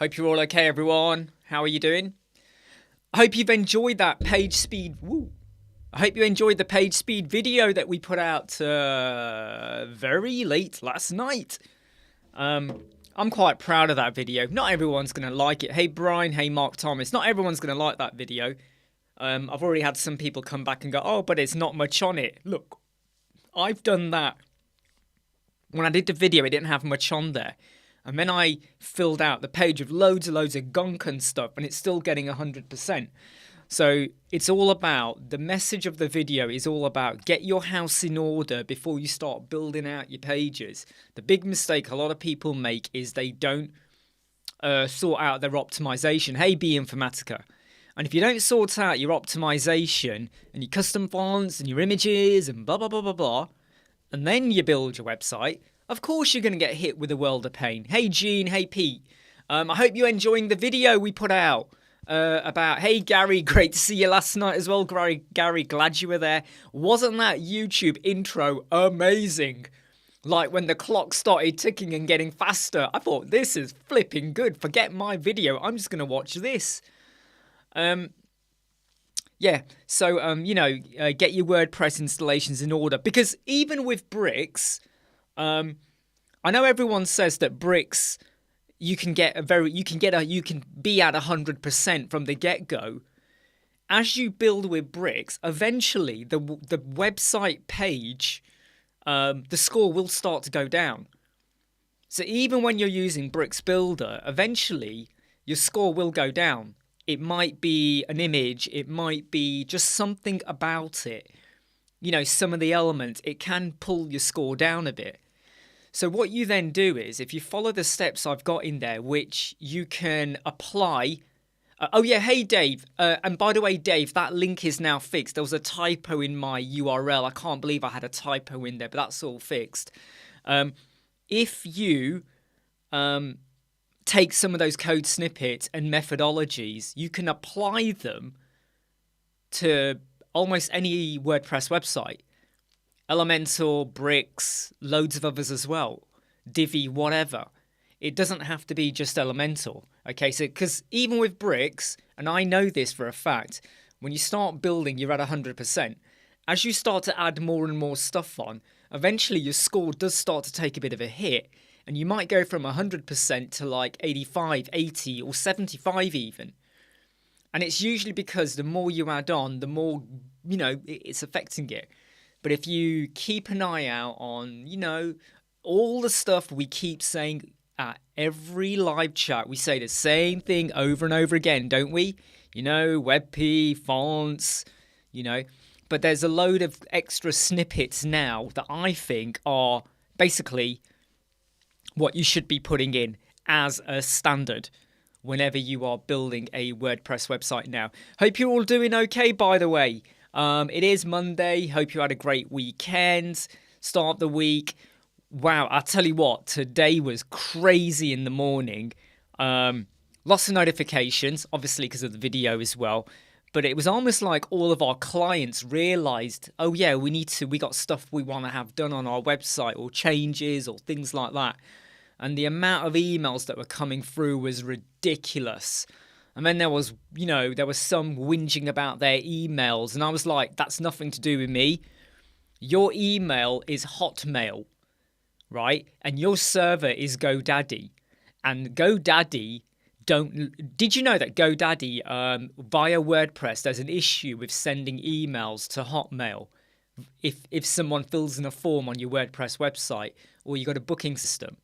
Hope you're all okay, everyone. How are you doing? I hope you've enjoyed that page speed. I hope you enjoyed the page speed video that we put out very late last night. I'm quite proud of that video. Not everyone's going to like it. Hey, Brian. Hey, Mark Thomas. Not everyone's going to like that video. I've already had some people come back and go, oh, but it's not much on it. Look, I've done that. When I did the video, it didn't have much on there. And then I filled out the page with loads and loads of gunk and stuff, and it's still getting 100%. So it's all about, the message of the video is all about get your house in order before you start building out your pages. The big mistake a lot of people make is they don't sort out their optimization. Hey, B Informatica. And if you don't sort out your optimization and your custom fonts and your images and blah, blah, blah, blah, blah, and then you build your website, of course you're going to get hit with a world of pain. Hey, Gene. Hey, Pete. I hope you're enjoying the video we put out about, hey, Gary, great to see you last night as well. Gary, glad you were there. Wasn't that YouTube intro amazing? Like when the clock started ticking and getting faster, I thought, this is flipping good. Forget my video. I'm just going to watch this. Yeah, so, get your WordPress installations in order. Because even with bricks, I know everyone says that bricks, you can be at 100% from the get-go. As you build with bricks, eventually the website page, the score will start to go down. So even when you're using Bricks Builder, eventually your score will go down. It might be an image, it might be just something about it. You know, some of the elements, it can pull your score down a bit. So what you then do is, if you follow the steps I've got in there, which you can apply. Oh yeah, hey Dave. And by the way, Dave, that link is now fixed. There was a typo in my URL. I can't believe I had a typo in there, but that's all fixed. If you take some of those code snippets and methodologies, you can apply them to almost any WordPress website. Elementor, Bricks, loads of others as well. Divi, whatever. It doesn't have to be just Elementor. Okay, so because even with Bricks, and I know this for a fact, when you start building, you're at 100%. As you start to add more and more stuff on, eventually your score does start to take a bit of a hit. And you might go from 100% to like 85, 80, or 75 even. And it's usually because the more you add on, the more, it's affecting it. But if you keep an eye out on, all the stuff we keep saying at every live chat, we say the same thing over and over again, don't we? WebP, fonts, But there's a load of extra snippets now that I think are basically what you should be putting in as a standard whenever you are building a WordPress website now. Hope you're all doing okay, by the way. It is Monday. Hope you had a great weekend. Start the week. Wow, I'll tell you what, today was crazy in the morning. Lots of notifications, obviously because of the video as well. But it was almost like all of our clients realized, oh yeah, we got stuff we want to have done on our website, or changes or things like that. And the amount of emails that were coming through was ridiculous. And then there was some whinging about their emails. And I was like, that's nothing to do with me. Your email is Hotmail, right? And your server is GoDaddy. And GoDaddy did you know that GoDaddy, via WordPress, there's an issue with sending emails to Hotmail if someone fills in a form on your WordPress website, or you got a booking system.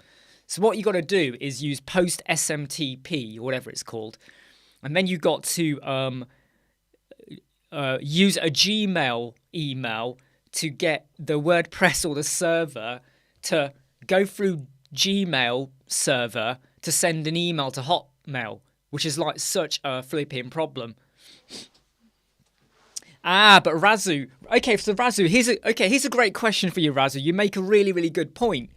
So what you got to do is use post SMTP, or whatever it's called. And then you got to use a Gmail email to get the WordPress or the server to go through Gmail server to send an email to Hotmail, which is like such a flipping problem. But Razu. Okay, so Razu, here's a great question for you, Razu. You make a really, really good point.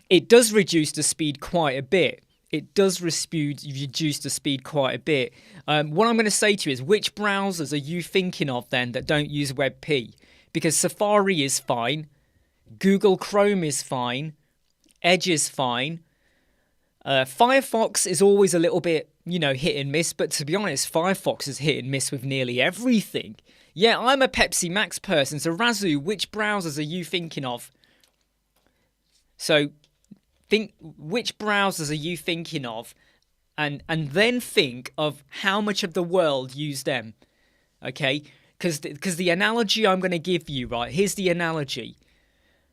It does reduce the speed quite a bit. What I'm going to say to you is, which browsers are you thinking of then that don't use WebP? Because Safari is fine, Google Chrome is fine, Edge is fine, Firefox is always a little bit, hit and miss. But to be honest, Firefox is hit and miss with nearly everything. Yeah, I'm a Pepsi Max person. So Razu, which browsers are you thinking of? So think, which browsers are you thinking of? And then think of how much of the world use them. Okay? Because the analogy I'm going to give you, right? Here's the analogy.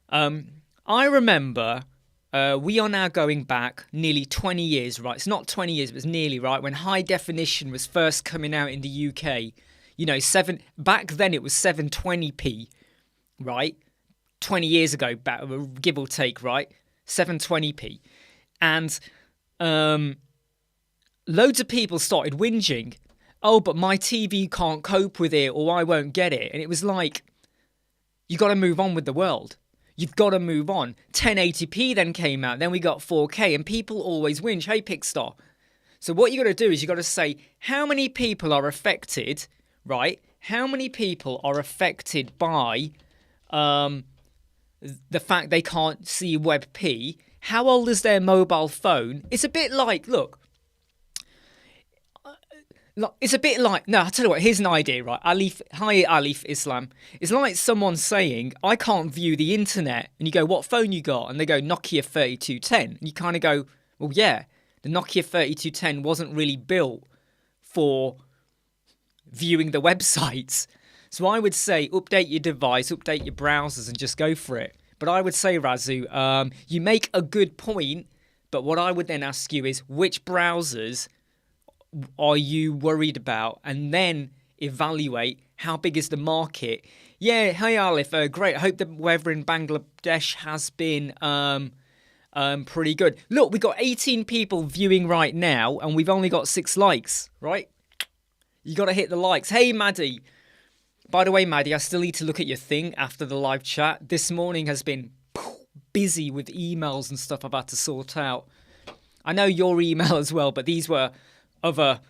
I remember we are now going back nearly 20 years, right? It's not 20 years, but it's nearly, right? When high definition was first coming out in the UK. Back then it was 720p, right? 20 years ago, give or take, right? 720p. And loads of people started whinging. Oh, but my TV can't cope with it, or I won't get it. And it was like, you got to move on with the world. You've got to move on. 1080p then came out. Then we got 4K, and people always whinge. Hey, Pixar. So what you got to do is you got to say how many people are affected, right? How many people are affected by the fact they can't see WebP? How old is their mobile phone? It's a bit like, look. It's a bit like, no, I'll tell you what, here's an idea, right? Hi, Alif Islam. It's like someone saying, I can't view the internet. And you go, what phone you got? And they go, Nokia 3210. And you kind of go, well, yeah, the Nokia 3210 wasn't really built for viewing the websites. So I would say, update your device, update your browsers, and just go for it. But I would say, Razu, you make a good point. But what I would then ask you is, which browsers are you worried about, and then evaluate how big is the market. Yeah, hey Alif, great. I hope the weather in Bangladesh has been pretty good. Look, we got 18 people viewing right now, and we've only got 6 likes, right? You got to hit the likes. Hey Maddie. By the way, Maddie, I still need to look at your thing after the live chat. This morning has been busy with emails and stuff I've had to sort out. I know your email as well, but these were other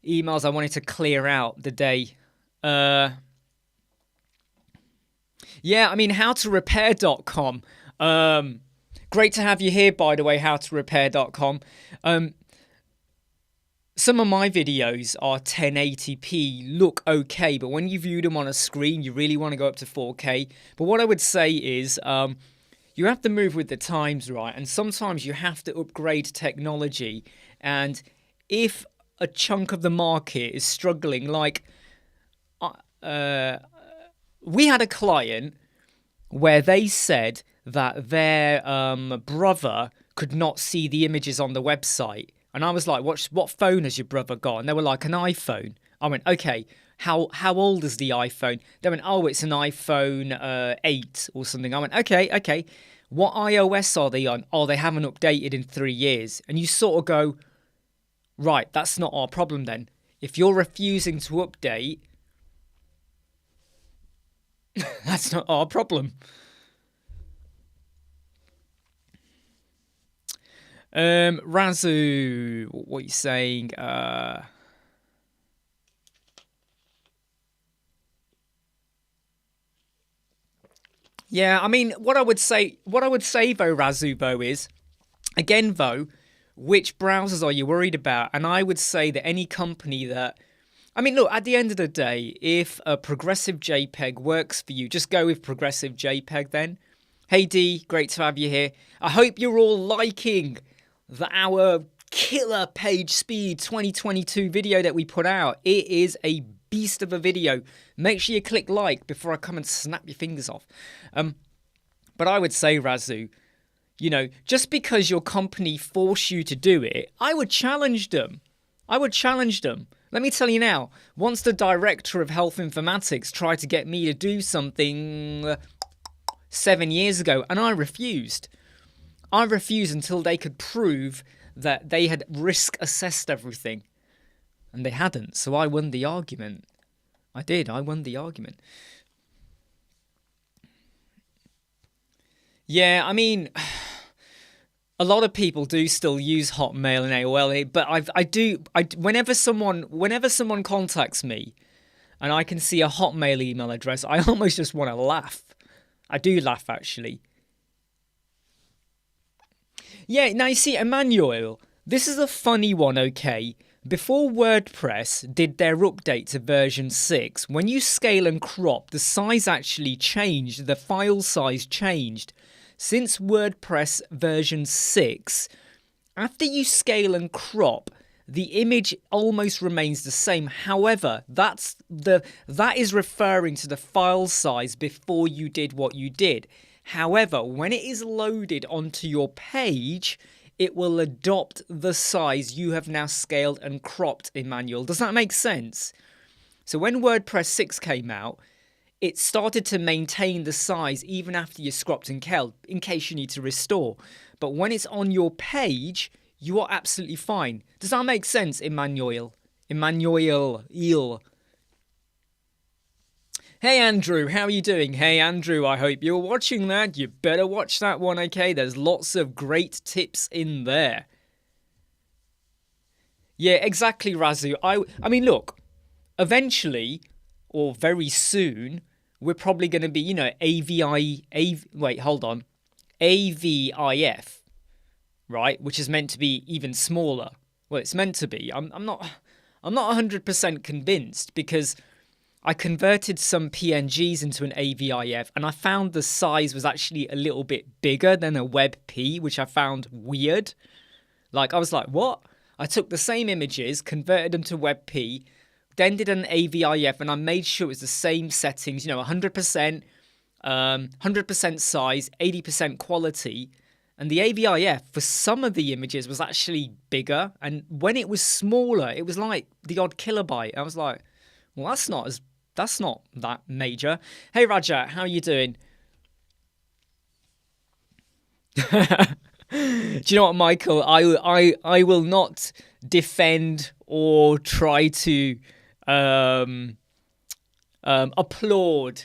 emails I wanted to clear out the day. Yeah, I mean, howtorepair.com. Great to have you here, by the way, howtorepair.com. Some of my videos are 1080p, look okay, but when you view them on a screen, you really want to go up to 4K. But what I would say is, you have to move with the times, right? And sometimes you have to upgrade technology. And if a chunk of the market is struggling, like we had a client where they said that their brother could not see the images on the website. And I was like, what phone has your brother got? And they were like, an iPhone. I went, okay, how old is the iPhone? They went, oh, it's an iPhone 8 or something. I went, okay. What iOS are they on? Oh, they haven't updated in 3 years. And you sort of go, right, that's not our problem then. If you're refusing to update, that's not our problem. Razu, what are you saying? Yeah, I mean, what I would say though, Razu, though, is, again, though, which browsers are you worried about? And I would say that any company that, I mean, look, at the end of the day, if a progressive JPEG works for you, just go with progressive JPEG then. Hey D, great to have you here. I hope you're all liking our killer page speed 2022 video that we put out. It is a beast of a video. Make sure you click like before I come and snap your fingers off. But I would say, Razu, you know, just because your company force you to do it, I would challenge them. Let me tell you now, once the director of health informatics tried to get me to do something 7 years ago, and I refused. I refused until they could prove that they had risk assessed everything. And they hadn't, so I won the argument. I won the argument. Yeah, I mean, a lot of people do still use Hotmail and AOL, but whenever someone contacts me and I can see a Hotmail email address, I almost just want to laugh. I do laugh, actually. Yeah, now you see, Emmanuel, this is a funny one, okay? Before WordPress did their update to version 6, when you scale and crop, the size actually changed, the file size changed. Since WordPress version 6, after you scale and crop, the image almost remains the same. However, that is referring to the file size before you did what you did. However, when it is loaded onto your page, it will adopt the size you have now scaled and cropped, Emmanuel. Does that make sense? So when WordPress 6 came out, it started to maintain the size even after you cropped and scaled, in case you need to restore. But when it's on your page, you are absolutely fine. Does that make sense, Emmanuel? Emmanuel. Hey Andrew, how are you doing? Hey Andrew, I hope you're watching that. You better watch that one, okay? There's lots of great tips in there. Yeah, exactly, Razu. I mean, look, eventually, or very soon, we're probably going to be, AVIF, right? Which is meant to be even smaller. Well, it's meant to be. I'm not 100% convinced, because I converted some PNGs into an AVIF and I found the size was actually a little bit bigger than a WebP, which I found weird. Like, I was like, what? I took the same images, converted them to WebP, then did an AVIF, and I made sure it was the same settings, 100%, 100% size, 80% quality. And the AVIF for some of the images was actually bigger. And when it was smaller, it was like the odd kilobyte. I was like, well, that's not that major. Hey, Rajat, how are you doing? Do you know what, Michael? I will not defend or try to applaud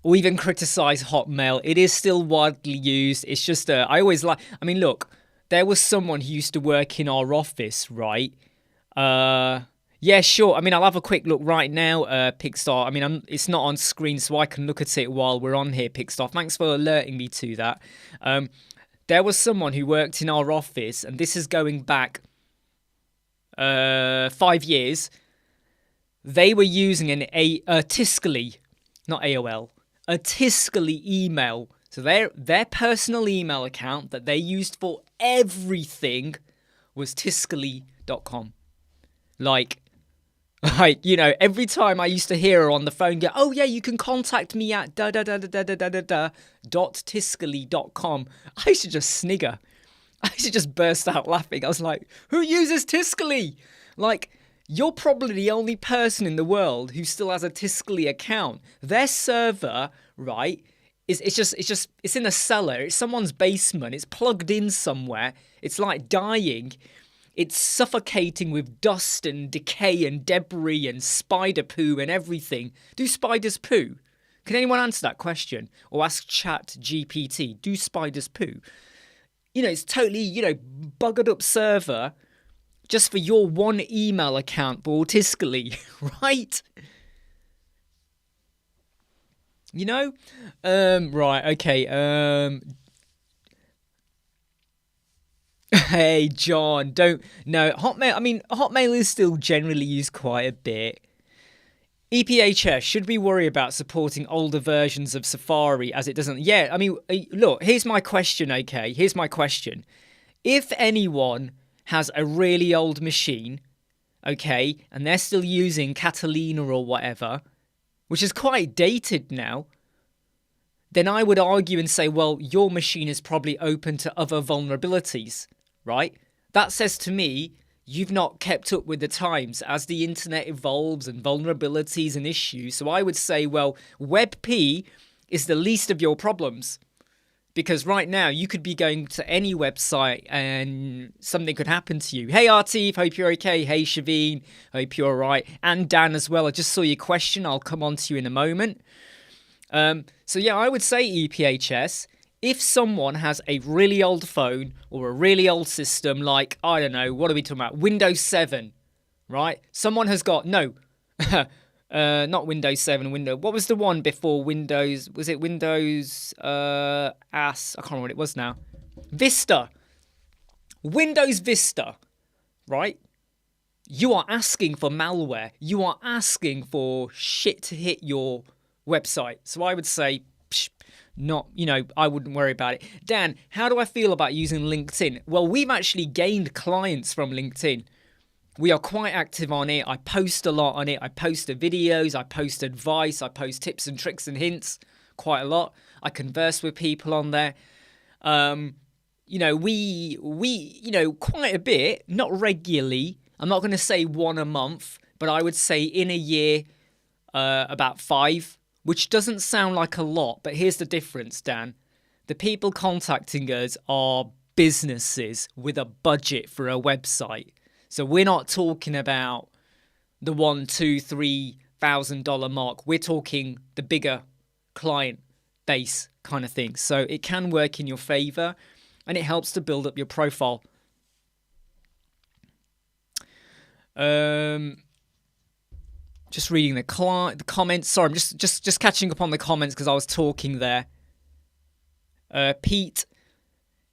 or even criticize Hotmail. It is still widely used. It's just I always like. I mean, look, there was someone who used to work in our office, right? Yeah, sure. I mean, I'll have a quick look right now, Pickstar. I mean, it's not on screen, so I can look at it while we're on here, Pickstar. Thanks for alerting me to that. There was someone who worked in our office, and this is going back 5 years. They were using a Tiscali, not AOL, a Tiscali email. So their personal email account that they used for everything was tiscali.com. Like, every time I used to hear her on the phone go, oh yeah, you can contact me at .tiscali.com. I used to just snigger. I used to just burst out laughing. I was like, who uses Tiscali? Like, you're probably the only person in the world who still has a Tiscali account. Their server, right, it's in a cellar. It's someone's basement. It's plugged in somewhere. It's like dying. It's suffocating with dust and decay and debris and spider poo and everything. Do spiders poo? Can anyone answer that question? Or ask Chat GPT, do spiders poo? It's totally, buggered up server just for your one email account for Tiscali, right? Right, okay, Hey, John, Hotmail is still generally used quite a bit. EPHS, should we worry about supporting older versions of Safari as it doesn't? Yeah, I mean, look, here's my question, okay? Here's my question. If anyone has a really old machine, okay, and they're still using Catalina or whatever, which is quite dated now, then I would argue and say, well, your machine is probably open to other vulnerabilities, right? That says to me, you've not kept up with the times as the internet evolves and vulnerabilities and issues. So I would say, well, WebP is the least of your problems. Because right now, you could be going to any website and something could happen to you. Hey, Artif, hope you're okay. Hey, Shaveen, hope you're all right. And Dan as well. I just saw your question. I'll come on to you in a moment. So yeah, I would say EPHS. If someone has a really old phone or a really old system, like, I don't know, what are we talking about? Windows 7, right? Someone has got, no, not Windows 7, what was the one before Windows? Was it Windows, I can't remember what it was now. Vista. Windows Vista, right? You are asking for malware. You are asking for shit to hit your website. So I would say, I wouldn't worry about it. Dan, how do I feel about using LinkedIn? Well, we've actually gained clients from LinkedIn. We are quite active on it. I post a lot on it. I post videos. I post advice. I post tips and tricks and hints quite a lot. I converse with people on there. We quite a bit, not regularly. I'm not going to say one a month, but I would say in a year, about 5, which doesn't sound like a lot. But here's the difference, Dan. The people contacting us are businesses with a budget for a website. So we're not talking about the $1,000-$3,000 mark. We're talking the bigger client base kind of thing. So it can work in your favor, and it helps to build up your profile. Just reading the comments. Sorry, I'm just catching up on the comments because I was talking there. Pete,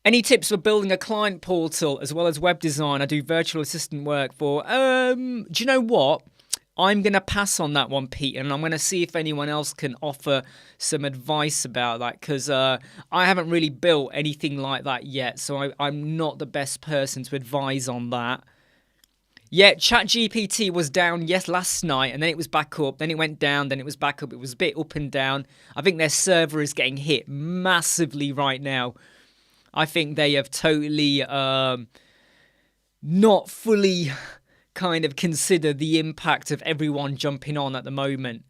any tips for building a client portal as well as web design? I do virtual assistant work for. Do you know what? I'm going to pass on that one, Pete, and I'm going to see if anyone else can offer some advice about that, because I haven't really built anything like that yet, so I'm not the best person to advise on that. Yeah, ChatGPT was down, yes, last night, and then it was back up, then it went down, then it was back up. It was a bit up and down. I think their server is getting hit massively right now. I think they have totally not fully kind of considered the impact of everyone jumping on at the moment.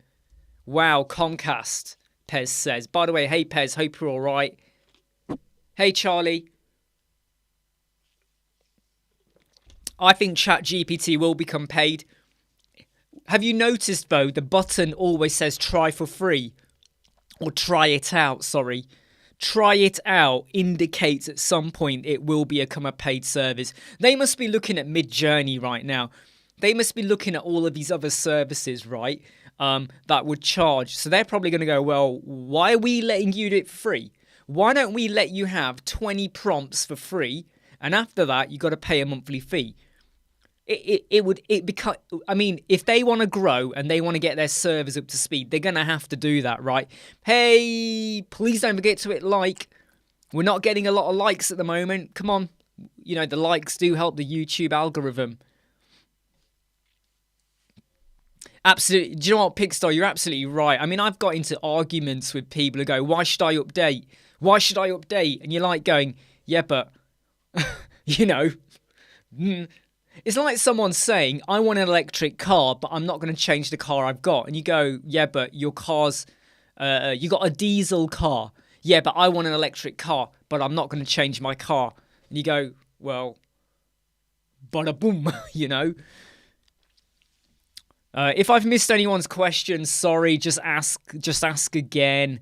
Wow, Comcast, Pez says. By the way, hey Pez, hope you're all right. Hey Charlie. I think ChatGPT will become paid. Have you noticed, though, the button always says try for free? Or try it out, sorry. Try it out indicates at some point it will become a paid service. They must be looking at Midjourney right now. They must be looking at all of these other services, right, that would charge. So they're probably going to go, well, why are we letting you do it for free? Why don't we let you have 20 prompts for free, and after that, you got to pay a monthly fee? If they want to grow and they want to get their servers up to speed, they're going to have to do that, right? Hey, please don't forget to hit like. We're not getting a lot of likes at the moment. Come on. You know, the likes do help the YouTube algorithm. Absolutely. Do you know what, Pigstar? You're absolutely right. I mean, I've got into arguments with people who go, why should I update? Why should I update? And you're like going, yeah, but, you know, it's like someone saying, I want an electric car, but I'm not going to change the car I've got. And you go, yeah, but your car's, you got a diesel car. Yeah, but I want an electric car, but I'm not going to change my car. And you go, well, bada boom, you know. If I've missed anyone's question, sorry, just ask again.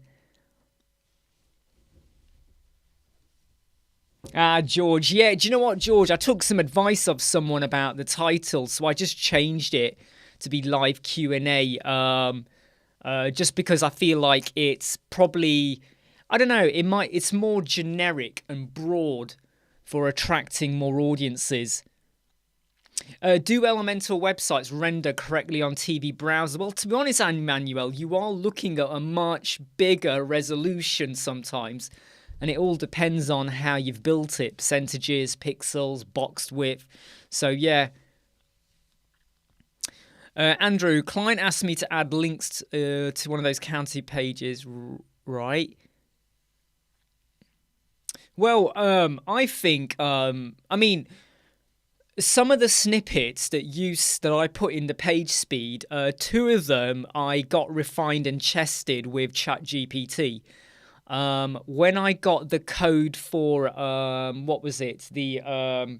George. Yeah, do you know what, George? I took some advice of someone about the title, so I just changed it to be live Q&A. Just because I feel like it's probably, I don't know, it's more generic and broad for attracting more audiences. Do Elementor websites render correctly on TV browser? Well, to be honest, Emmanuel, you are looking at a much bigger resolution sometimes. And it all depends on how you've built it. Percentages, pixels, boxed width. So, yeah. Andrew, client asked me to add links to one of those county pages, right? Well, I think, some of the snippets that I put in the page speed, 2 of them I got refined and tested with ChatGPT. When I got the code for, what was it? There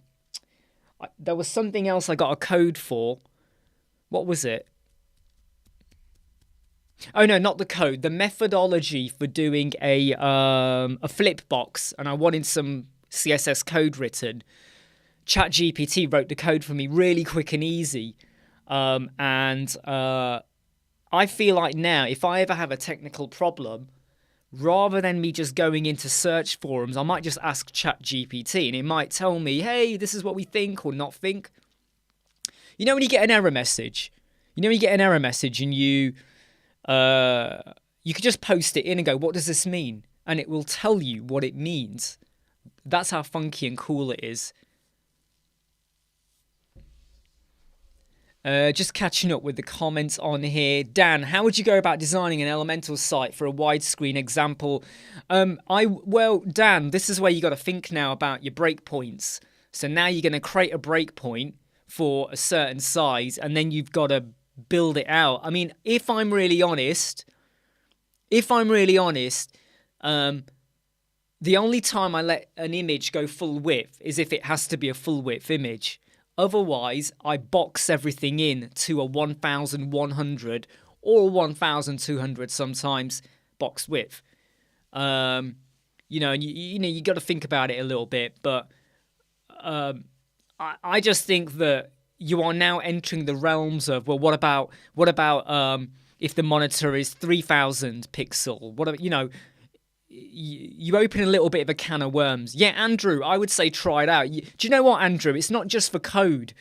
was something else I got a code for. What was it? Oh no, not the code. The methodology for doing a flip box, and I wanted some CSS code written. ChatGPT wrote the code for me really quick and easy. I feel like now, if I ever have a technical problem, rather than me just going into search forums, I might just ask ChatGPT and it might tell me, hey, this is what we think or not think. You know when you get an error message? You know when you get an error message and you could just post it in and go, what does this mean? And it will tell you what it means. That's how funky and cool it is. Just catching up with the comments on here. Dan, how would you go about designing an Elementor site for a widescreen example? Well, Dan, this is where you got to think now about your breakpoints. So now you're going to create a breakpoint for a certain size, and then you've got to build it out. I mean, if I'm really honest, the only time I let an image go full width is if it has to be a full width image. Otherwise, I box everything in to a 1100 or 1200 sometimes box width. You got to think about it a little bit, but I just think that you are now entering the realms of, well, what about if the monitor is 3000 pixel? You open a little bit of a can of worms. Yeah, Andrew, I would say try it out. Do you know what, Andrew? It's not just for code.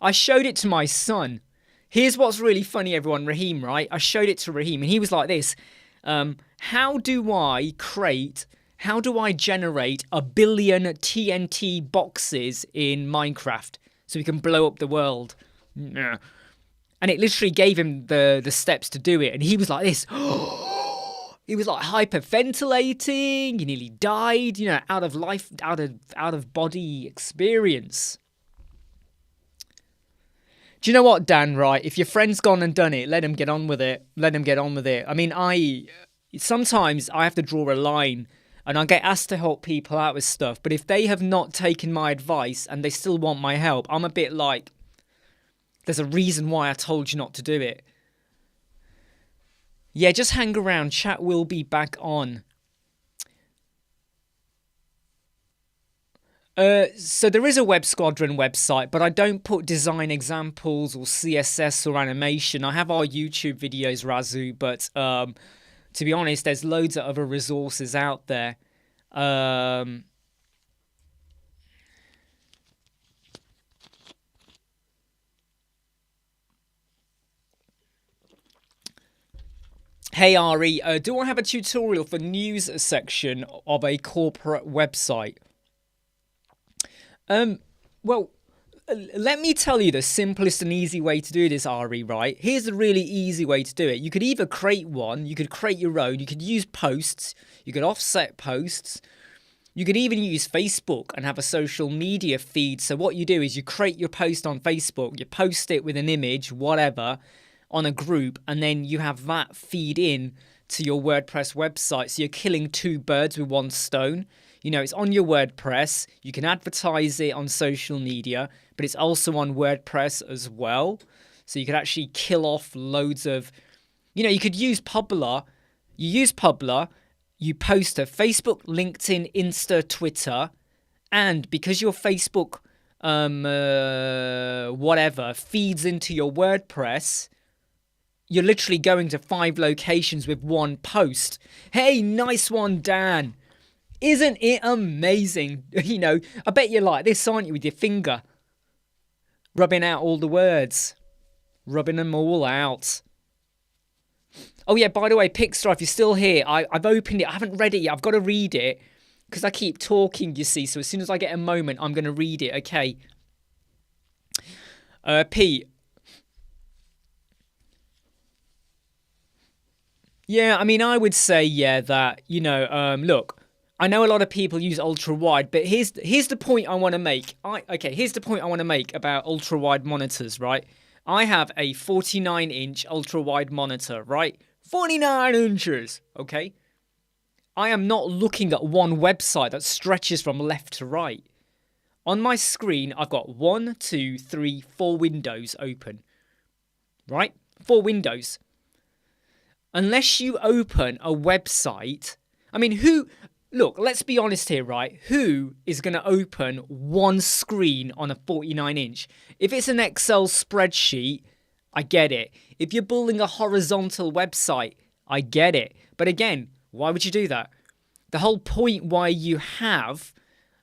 I showed it to my son. Here's what's really funny, everyone. Raheem, right? I showed it to Raheem, and he was like this. How do I generate 1 billion TNT boxes in Minecraft so we can blow up the world? And it literally gave him the steps to do it, and he was like this. He was like hyperventilating. He nearly died. Out of body experience. Do you know what, Dan? Right, if your friend's gone and done it, let him get on with it. I mean, sometimes I have to draw a line, and I get asked to help people out with stuff. But if they have not taken my advice and they still want my help, I'm a bit like, there's a reason why I told you not to do it. Yeah, just hang around. Chat will be back on. So there is a Web Squadron website, but I don't put design examples or CSS or animation. I have our YouTube videos, Razu, but to be honest, there's loads of other resources out there. Hey Ari, do I have a tutorial for news section of a corporate website? Well, let me tell you the simplest and easy way to do this, Ari, right? Here's a really easy way to do it. You could either create one, you could create your own, you could use posts, you could offset posts, you could even use Facebook and have a social media feed. So what you do is you create your post on Facebook, you post it with an image, whatever, on a group, and then you have that feed in to your WordPress website. So you're killing two birds with one stone. It's on your WordPress. You can advertise it on social media, but it's also on WordPress as well. So you could actually kill off loads of, you could use Publer. You use Publer, you post to Facebook, LinkedIn, Insta, Twitter, and because your Facebook whatever feeds into your WordPress, you're literally going to 5 locations with one post. Hey, nice one, Dan. Isn't it amazing? I bet you're like this, aren't you, with your finger? Rubbing out all the words. Rubbing them all out. Oh, yeah, by the way, Pixar, if you're still here, I've opened it. I haven't read it yet. I've got to read it because I keep talking, you see. So as soon as I get a moment, I'm going to read it, okay? Pete. Yeah, I mean, I would say, yeah, that, look, I know a lot of people use ultra-wide, but here's the point I want to make. Here's the point I want to make about ultra-wide monitors, right? I have a 49-inch ultra-wide monitor, right? 49 inches, okay? I am not looking at one website that stretches from left to right. On my screen, I've got 1, 2, 3, 4 windows open, right? 4 windows. Unless you open a website, I mean, look, let's be honest here, right? Who is going to open one screen on a 49-inch? If it's an Excel spreadsheet, I get it. If you're building a horizontal website, I get it. But again, Why would you do that? The whole point why you have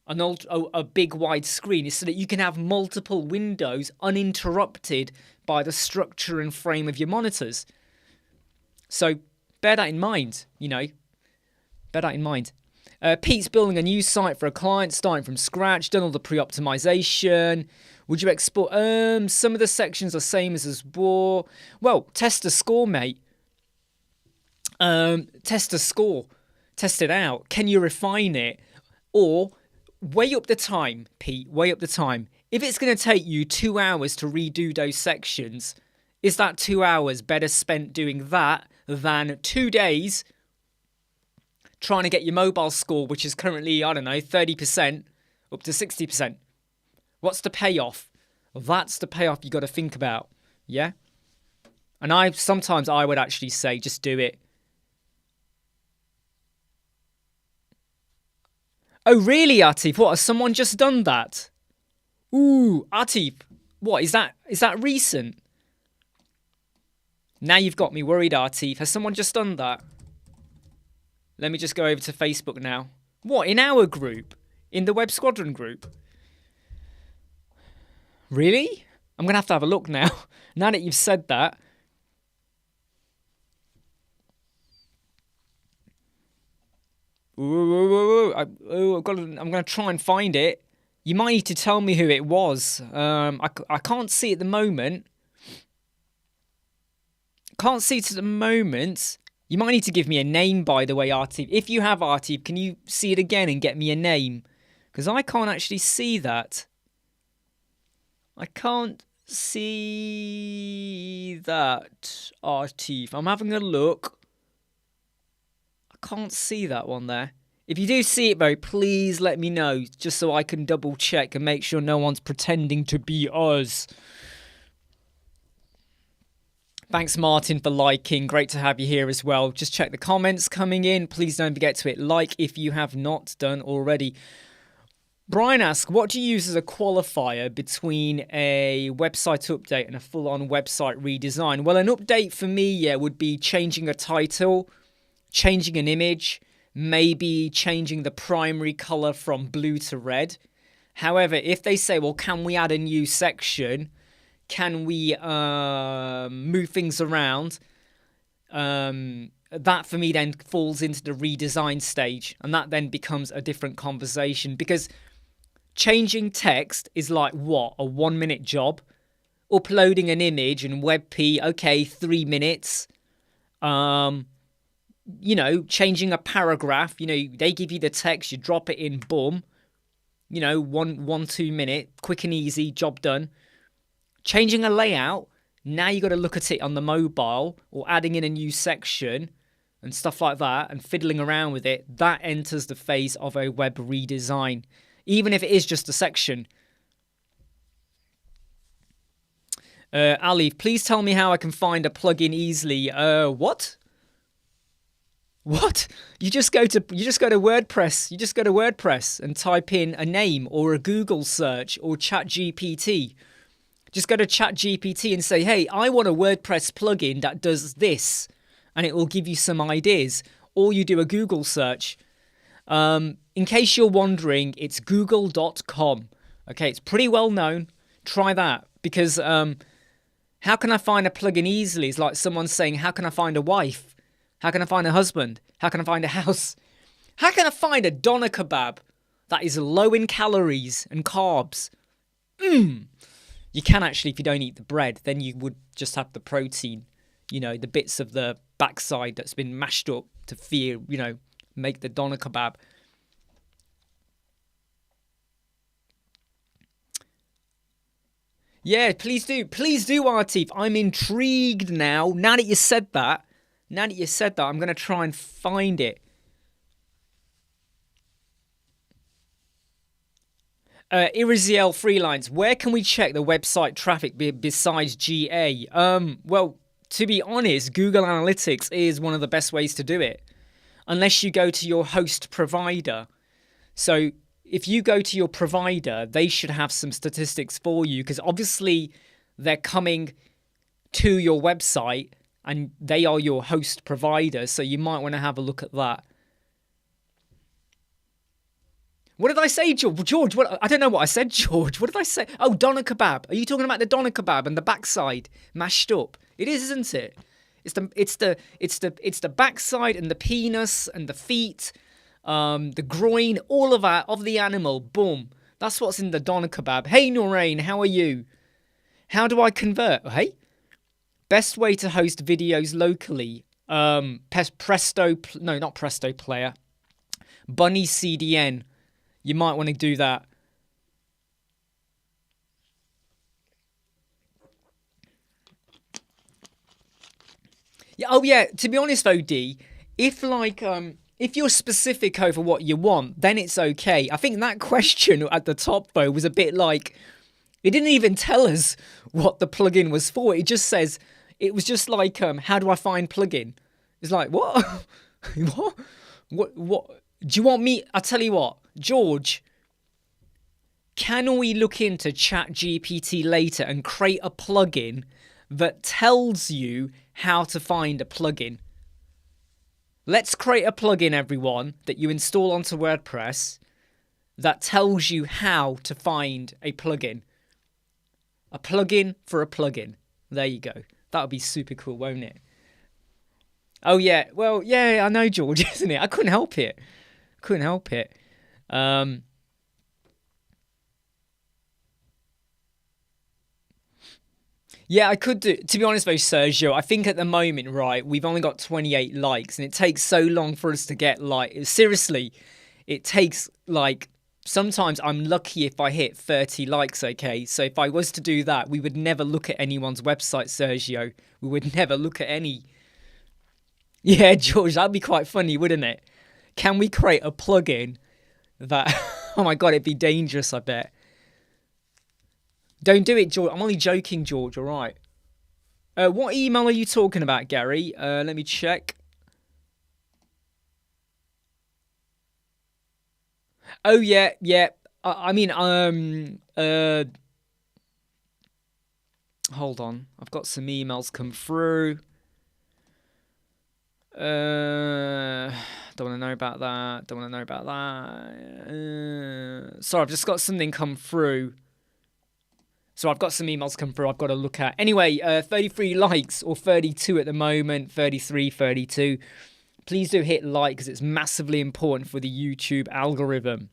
a big wide screen is so that you can have multiple windows uninterrupted by the structure and frame of your monitors. So bear that in mind, bear that in mind. Pete's building a new site for a client, starting from scratch, done all the pre-optimization. Would you export? Some of the sections are same as before. Well, test a score, mate. Test a score. Test it out. Can you refine it? Or weigh up the time, Pete. Weigh up the time. If it's going to take you 2 hours to redo those sections, is that 2 hours better spent doing that than 2 days trying to get your mobile score, which is currently, 30%, up to 60%? What's the payoff? That's the payoff you got to think about, yeah? And sometimes I would actually say just do it. Oh, really, Atif? What, has someone just done that? Ooh, Atif, what, is that recent? Now you've got me worried, Atif. Has someone just done that? Let me just go over to Facebook now. What, in our group? In the Web Squadron group? Really? I'm going to have a look now. Now that you've said that. I'm going to try and find it. You might need to tell me who it was. I can't see it at the moment. You might need to give me a name, by the way, Artif. If you have Artif, can you see it again and get me a name? Because I can't actually see that. I can't see that, Artif. I'm having a look. I can't see that one there. If you do see it, though, please let me know, just so I can double check and make sure no one's pretending to be us. Thanks, Martin, for liking. Great to have you here as well. Just check the comments coming in. Please don't forget to hit like if you have not done already. Brian asks, what do you use as a qualifier between a website update and a full-on website redesign? Well, an update for me, would be changing a title, changing an image, maybe changing the primary color from blue to red. However, if they say, well, can we add a new section? Can we move things around? That for me then falls into the redesign stage, and that then becomes a different conversation, because changing text is like what, a 1-minute job. Uploading an image in WebP, okay, 3 minutes. Changing a paragraph, they give you the text, you drop it in, boom. 1-2 minute, quick and easy, job done. Changing a layout, now you got to look at it on the mobile, or adding in a new section and stuff like that, and fiddling around with it. That enters the phase of a web redesign, even if it is just a section. Ali, please tell me how I can find a plugin easily. What? You just go to WordPress. You just go to WordPress and type in a name or a Google search or ChatGPT. Just go to ChatGPT and say, hey, I want a WordPress plugin that does this, and it will give you some ideas. Or you do a Google search. In case you're wondering, it's google.com. Okay, it's pretty well known. Try that, because how can I find a plugin easily? It's like someone saying, how can I find a wife? How can I find a husband? How can I find a house? How can I find a doner kebab that is low in calories and carbs? You can actually, if you don't eat the bread, then you would just have the protein, the bits of the backside that's been mashed up to make the doner kebab. Yeah, please do, Artif. I'm intrigued now. Now that you said that, I'm going to try and find it. Iriziel Freelines, where can we check the website traffic besides GA? Well, to be honest, Google Analytics is one of the best ways to do it, unless you go to your host provider. So if you go to your provider, they should have some statistics for you, because obviously they're coming to your website and they are your host provider, so you might want to have a look at that. What did I say, George? What? I don't know what I said, George. What did I say? Oh, doner kebab. Are you talking about the doner kebab and the backside mashed up? It is, isn't it? It's the backside and the penis and the feet, the groin, all of that of the animal. Boom. That's what's in the doner kebab. Hey, Noreen, how are you? How do I convert? Hey, best way to host videos locally. Presto. No, not Presto Player. Bunny CDN. You might want to do that. Yeah. Oh, yeah. To be honest, though, D, if you're specific over what you want, then it's okay. I think that question at the top, though, was a bit like, it didn't even tell us what the plugin was for. It just says, it was just like, how do I find plugin? It's like, what? What? Do you want me? I'll tell you what, George, can we look into ChatGPT later and create a plugin that tells you how to find a plugin? Let's create a plugin, everyone, that you install onto WordPress that tells you how to find a plugin. A plugin for a plugin. There you go. That would be super cool, won't it? Oh, yeah. Well, yeah, I know, George, isn't it? I couldn't help it. Yeah, I could do. To be honest, though, Sergio, I think at the moment, right, we've only got 28 likes, and it takes so long for us to get seriously, it takes sometimes I'm lucky if I hit 30 likes, okay? So if I was to do that, we would never look at anyone's website, Sergio. We would never look at any. Yeah, George, that'd be quite funny, wouldn't it? Can we create a plugin that... Oh my God, it'd be dangerous, I bet. Don't do it, George. I'm only joking, George, all right? What email are you talking about, Gary? Let me check. Oh, yeah. Hold on. I've got some emails come through. Don't want to know about that. Sorry, I've just got something come through. So I've got some emails come through I've got to look at. Anyway, 33 likes, or 32 at the moment, 33, 32. Please do hit like, because it's massively important for the YouTube algorithm.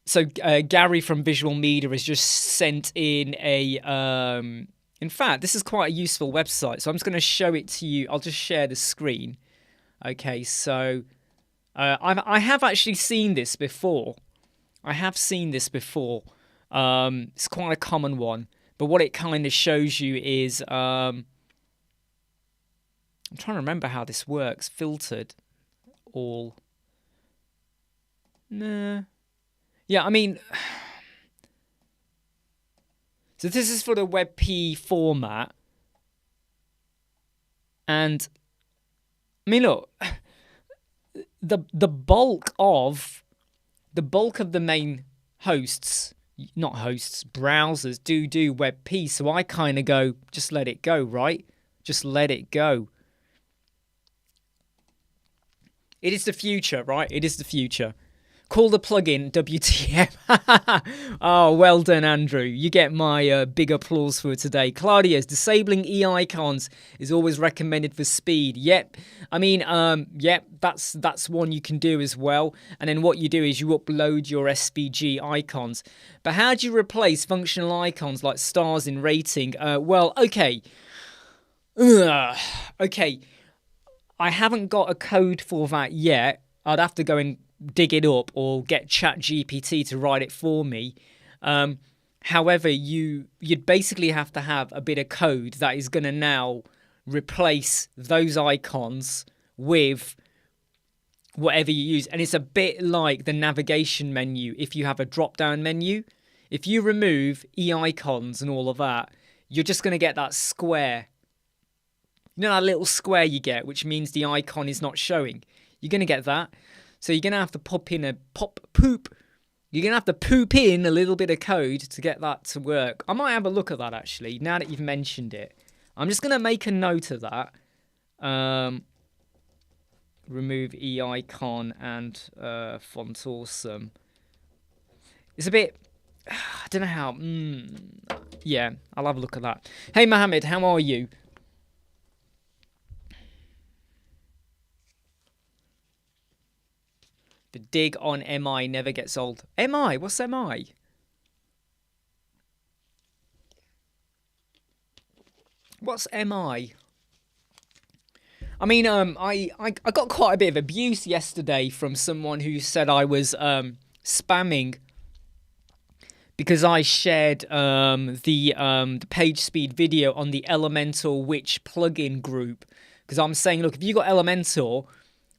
So Gary from Visual Media has just sent in a... in fact, this is quite a useful website, so I'm just going to show it to you. I'll just share the screen. Okay, so I have actually seen this before. It's quite a common one, but what it kind of shows you is... I'm trying to remember how this works. Filtered. All. Nah. Yeah, I mean... So this is for the WebP format. And... I mean, look. The bulk of the main hosts... Not hosts, browsers do WebP. So I kind of go, just let it go, right? Just let it go. It is the future, right? It is the future. Call the plugin WTF. Oh, well done, Andrew. You get my big applause for today. Claudia's disabling e-icons is always recommended for speed. Yep. I mean, yep, that's one you can do as well. And then what you do is you upload your SVG icons. But how do you replace functional icons like stars in rating? Well, okay. Okay. I haven't got a code for that yet. I'd have to go and dig it up or get ChatGPT to write it for me. However, you'd basically have to have a bit of code that is going to now replace those icons with whatever you use. And it's a bit like the navigation menu if you have a drop-down menu. If you remove e-icons and all of that, you're just going to get that square. You know that little square you get, which means the icon is not showing. You're going to get that. So you're going to have to You're going to have to poop in a little bit of code to get that to work. I might have a look at that, actually, now that you've mentioned it. I'm just going to make a note of that. Remove e-icon and font awesome. It's a bit, I don't know how. Yeah, I'll have a look at that. Hey, Mohammed, how are you? The dig on MI never gets old. MI? What's MI? What's MI? I mean, I got quite a bit of abuse yesterday from someone who said I was spamming because I shared the page speed video on the Elementor Witch plugin group. Because I'm saying, look, if you got Elementor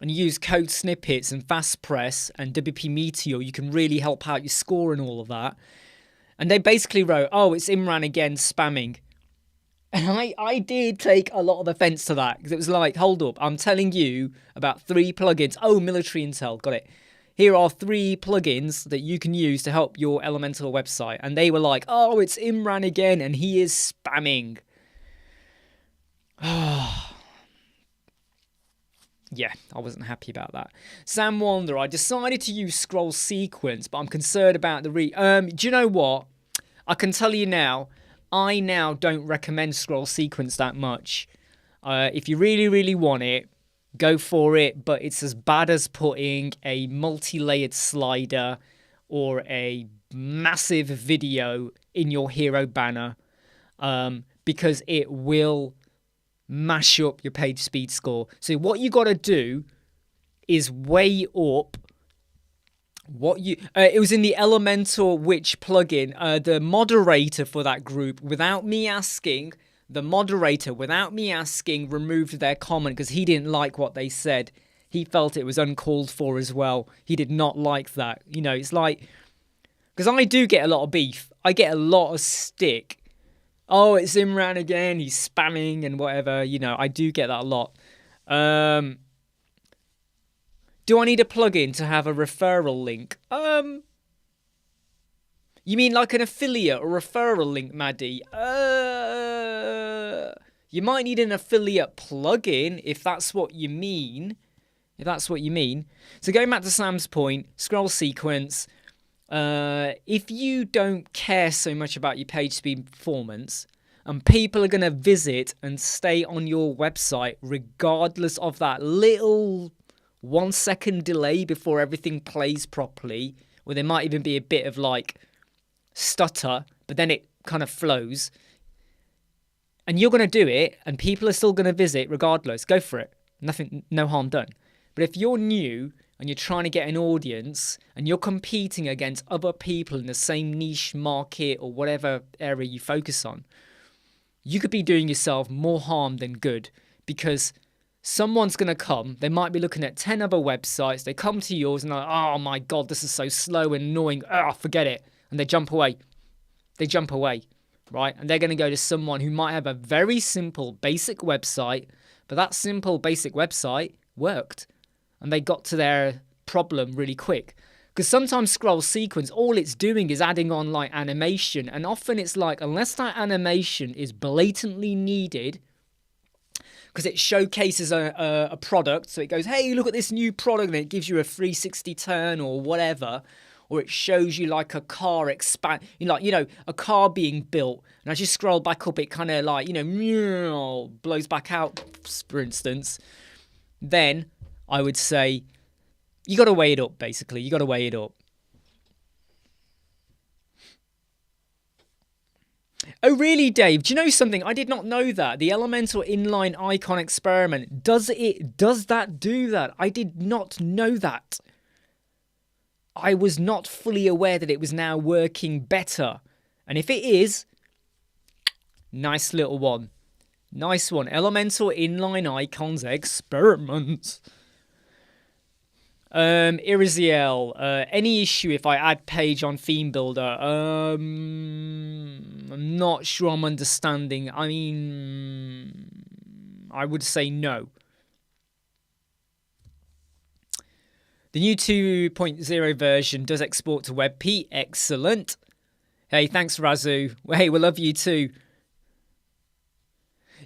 and you use code snippets and fast press and WP Meteor, you can really help out your score and all of that. And they basically wrote, oh, it's Imran again spamming. And I did take a lot of offense to that, because it was like, hold up, I'm telling you about 3 plugins. Oh, military intel, got it. Here are 3 plugins that you can use to help your Elementor website. And they were like, oh, it's Imran again, and he is spamming. Yeah, I wasn't happy about that. Sam Wander, I decided to use scroll sequence, but I'm concerned about the do you know what? I can tell you now, I now don't recommend scroll sequence that much. If you really, really want it, go for it, but it's as bad as putting a multi-layered slider or a massive video in your hero banner, because it will mash up your page speed score. So what you got to do is weigh up what you it was in the Elementor Witch plugin. The moderator for that group, without me asking, removed their comment because he didn't like what they said. He felt it was uncalled for as well. He did not like that. You know, it's like, because I do get a lot of beef. I get a lot of stick. Oh, it's Imran again, he's spamming and whatever. You know, I do get that a lot. Do I need a plugin to have a referral link? You mean like an affiliate or referral link, Maddie? You might need an affiliate plugin if that's what you mean. So going back to Sam's point, scroll sequence. If you don't care so much about your page speed performance, and people are going to visit and stay on your website regardless of that little 1 second delay before everything plays properly, or there might even be a bit of like stutter, but then it kind of flows, and you're going to do it and people are still going to visit regardless, go for it. No harm done. But if you're new and you're trying to get an audience and you're competing against other people in the same niche market or whatever area you focus on, you could be doing yourself more harm than good, because someone's going to come, they might be looking at 10 other websites, they come to yours and they're like, oh my God, this is so slow and annoying, forget it. And they jump away, right? And they're going to go to someone who might have a very simple, basic website, but that simple, basic website worked. And they got to their problem really quick. Because sometimes scroll sequence, all it's doing is adding on like animation. And often it's like, unless that animation is blatantly needed, because it showcases a product. So it goes, hey, look at this new product. And it gives you a 360 turn or whatever. Or it shows you like a car expand, a car being built. And as you scroll back up, it kind of like, blows back out, for instance. Then I would say, you got to weigh it up, basically. You got to weigh it up. Oh, really, Dave? Do you know something? I did not know that. The Elementor inline icon experiment. Does that do that? I did not know that. I was not fully aware that it was now working better. And if it is, nice little one. Nice one. Elementor inline icons experiment. Iriziel, any issue if I add page on theme builder? I'm not sure I'm understanding. I mean, I would say no. The new 2.0 version does export to WebP. Excellent. Hey, thanks, Razu. Hey, we love you too.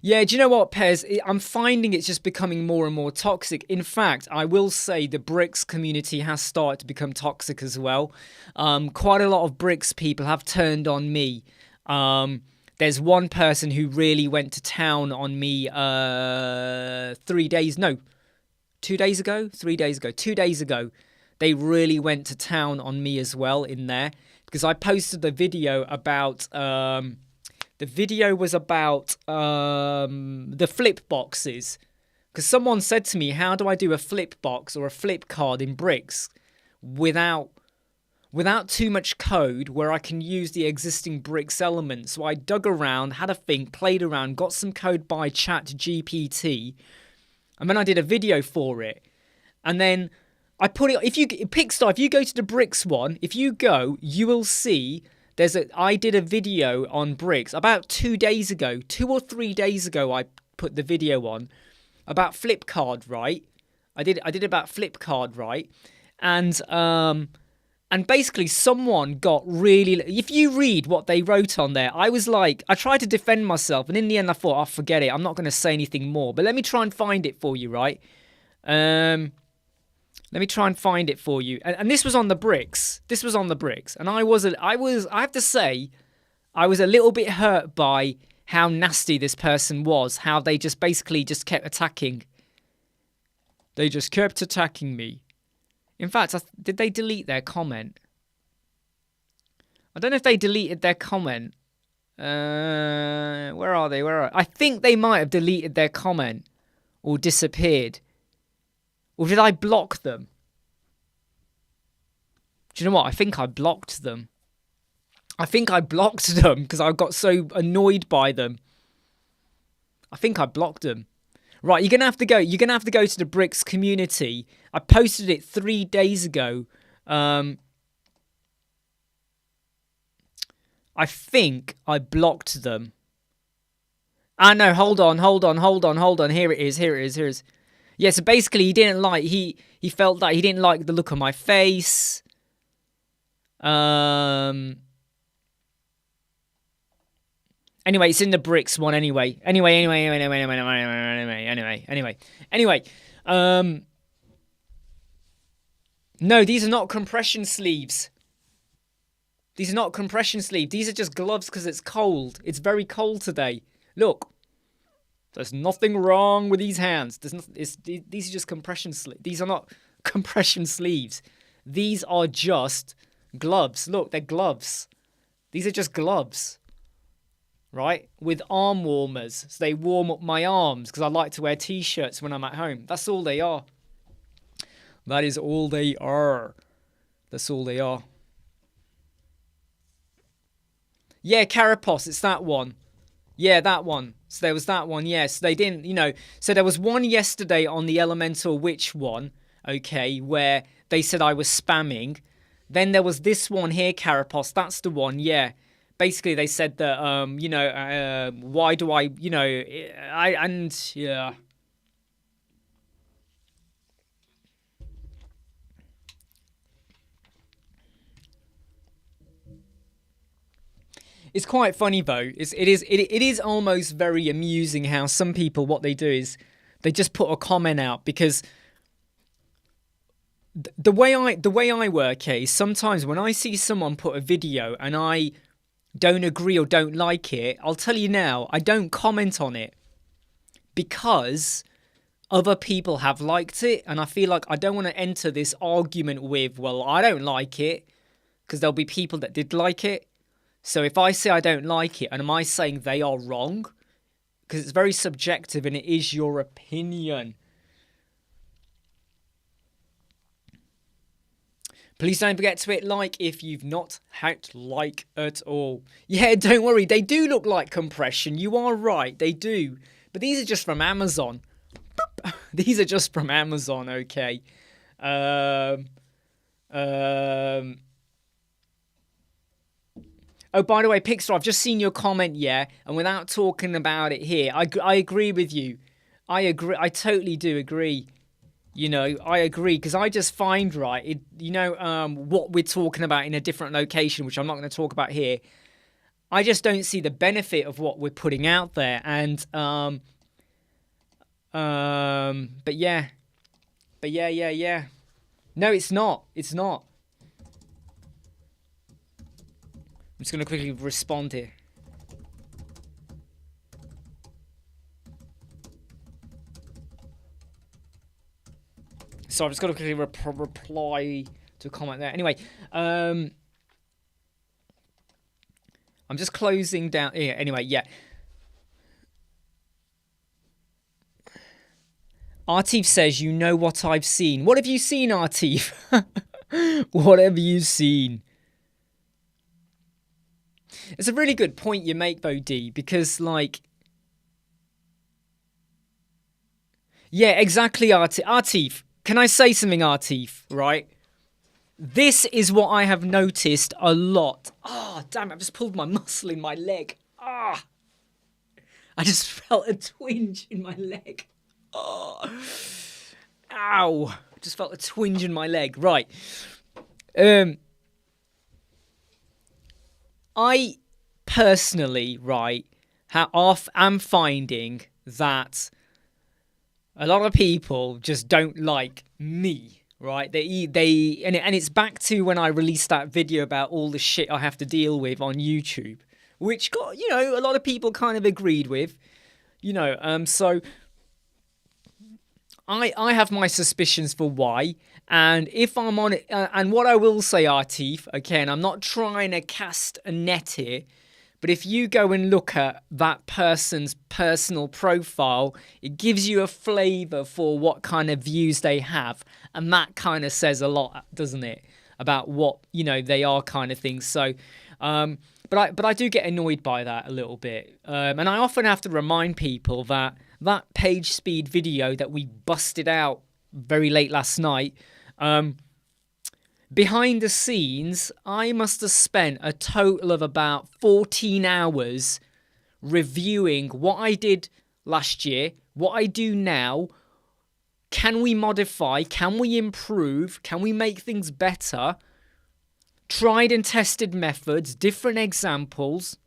Yeah, do you know what, Pez? I'm finding it's just becoming more and more toxic. In fact, I will say the bricks community has started to become toxic as well. Quite a lot of bricks people have turned on me. There's one person who really went to town on me 2 days ago, 3 days ago, 2 days ago. They really went to town on me as well in there because I posted a video about... the video was about the flip boxes. Because someone said to me, how do I do a flip box or a flip card in bricks without too much code where I can use the existing bricks elements? So I dug around, had a think, played around, got some code by ChatGPT, and then I did a video for it. And then I put it, if you go to the bricks one, if you go, you will see... I did a video on bricks about 2 days ago, 2 or 3 days ago. I put the video on about Flipkart, right? I did about Flipkart, right? And basically someone got really. If you read what they wrote on there, I was like, I tried to defend myself, and in the end, I thought, oh, forget it. I'm not going to say anything more. But let me try and find it for you, right? Let me try and find it for you. And this was on the bricks. This was on the bricks. And I have to say, I was a little bit hurt by how nasty this person was. How they just basically just kept attacking. They just kept attacking me. In fact, did they delete their comment? I don't know if they deleted their comment. Where are they? I think they might have deleted their comment. Or disappeared. Or did I block them? Do you know what? I think I blocked them. I think I blocked them because I got so annoyed by them. I think I blocked them. Right, you're gonna have to go. You're gonna have to go to the bricks community. I posted it 3 days ago. I think I blocked them. Ah no, hold on. Here it is. Yeah, so basically he didn't like, he felt that he didn't like the look on my face. Anyway, it's in the bricks one anyway. Anyway. No, these are not compression sleeves. These are not compression sleeves. These are just gloves because it's cold. It's very cold today. Look. There's nothing wrong with these hands. These are just compression sleeves. These are not compression sleeves. These are just gloves. Look, they're gloves. These are just gloves. Right? With arm warmers. So they warm up my arms because I like to wear t-shirts when I'm at home. That's all they are. That is all they are. That's all they are. Yeah, Carapos, it's that one. Yeah, that one. So there was that one, yes. They didn't, so there was one yesterday on the Elemental Witch one, okay, where they said I was spamming. Then there was this one here, Carapos, that's the one, yeah. Basically, they said that, why do I, yeah. It's quite funny though. It is almost very amusing how some people, what they do is they just put a comment out because the way I work is sometimes when I see someone put a video and I don't agree or don't like it, I'll tell you now, I don't comment on it because other people have liked it, and I feel like I don't want to enter this argument with, well, I don't like it, because there'll be people that did like it. So if I say I don't like it, and am I saying they are wrong? Because it's very subjective and it is your opinion. Please don't forget to hit like if you've not hit like at all. Yeah, don't worry. They do look like compression. You are right. They do. But these are just from Amazon. These are just from Amazon, okay. Oh, by the way, Pixar, I've just seen your comment, yeah, and without talking about it here, I agree with you. I agree. I totally do agree. I agree, because I just find, right, what we're talking about in a different location, which I'm not going to talk about here, I just don't see the benefit of what we're putting out there. And but yeah. No, it's not. It's not. I'm just gonna quickly respond here. So I'm just gonna quickly reply to a comment there. Anyway, I'm just closing down. Yeah. Anyway, yeah. Artif says, "You know what I've seen." What have you seen, Artif? What have you seen? It's a really good point you make, though, D, because, like, yeah, exactly, Artif. Can I say something, Artif? Right? This is what I have noticed a lot. Oh, damn, I just pulled my muscle in my leg. Ah. I just felt a twinge in my leg. Oh. Ow. I just felt a twinge in my leg. Right. I personally, right, am finding that a lot of people just don't like me, right? And it's back to when I released that video about all the shit I have to deal with on YouTube, which got, you know, a lot of people kind of agreed with, you know. So I have my suspicions for why. And if I'm on it, and what I will say, Artif, okay, and I'm not trying to cast a net here, but if you go and look at that person's personal profile, it gives you a flavor for what kind of views they have. And that kind of says a lot, doesn't it? About what, you know, they are kind of things. So, but I do get annoyed by that a little bit. And I often have to remind people that that page speed video that we busted out very late last night, behind the scenes, I must have spent a total of about 14 hours reviewing what I did last year, what I do now. Can we modify? Can we improve? Can we make things better? Tried and tested methods, different examples,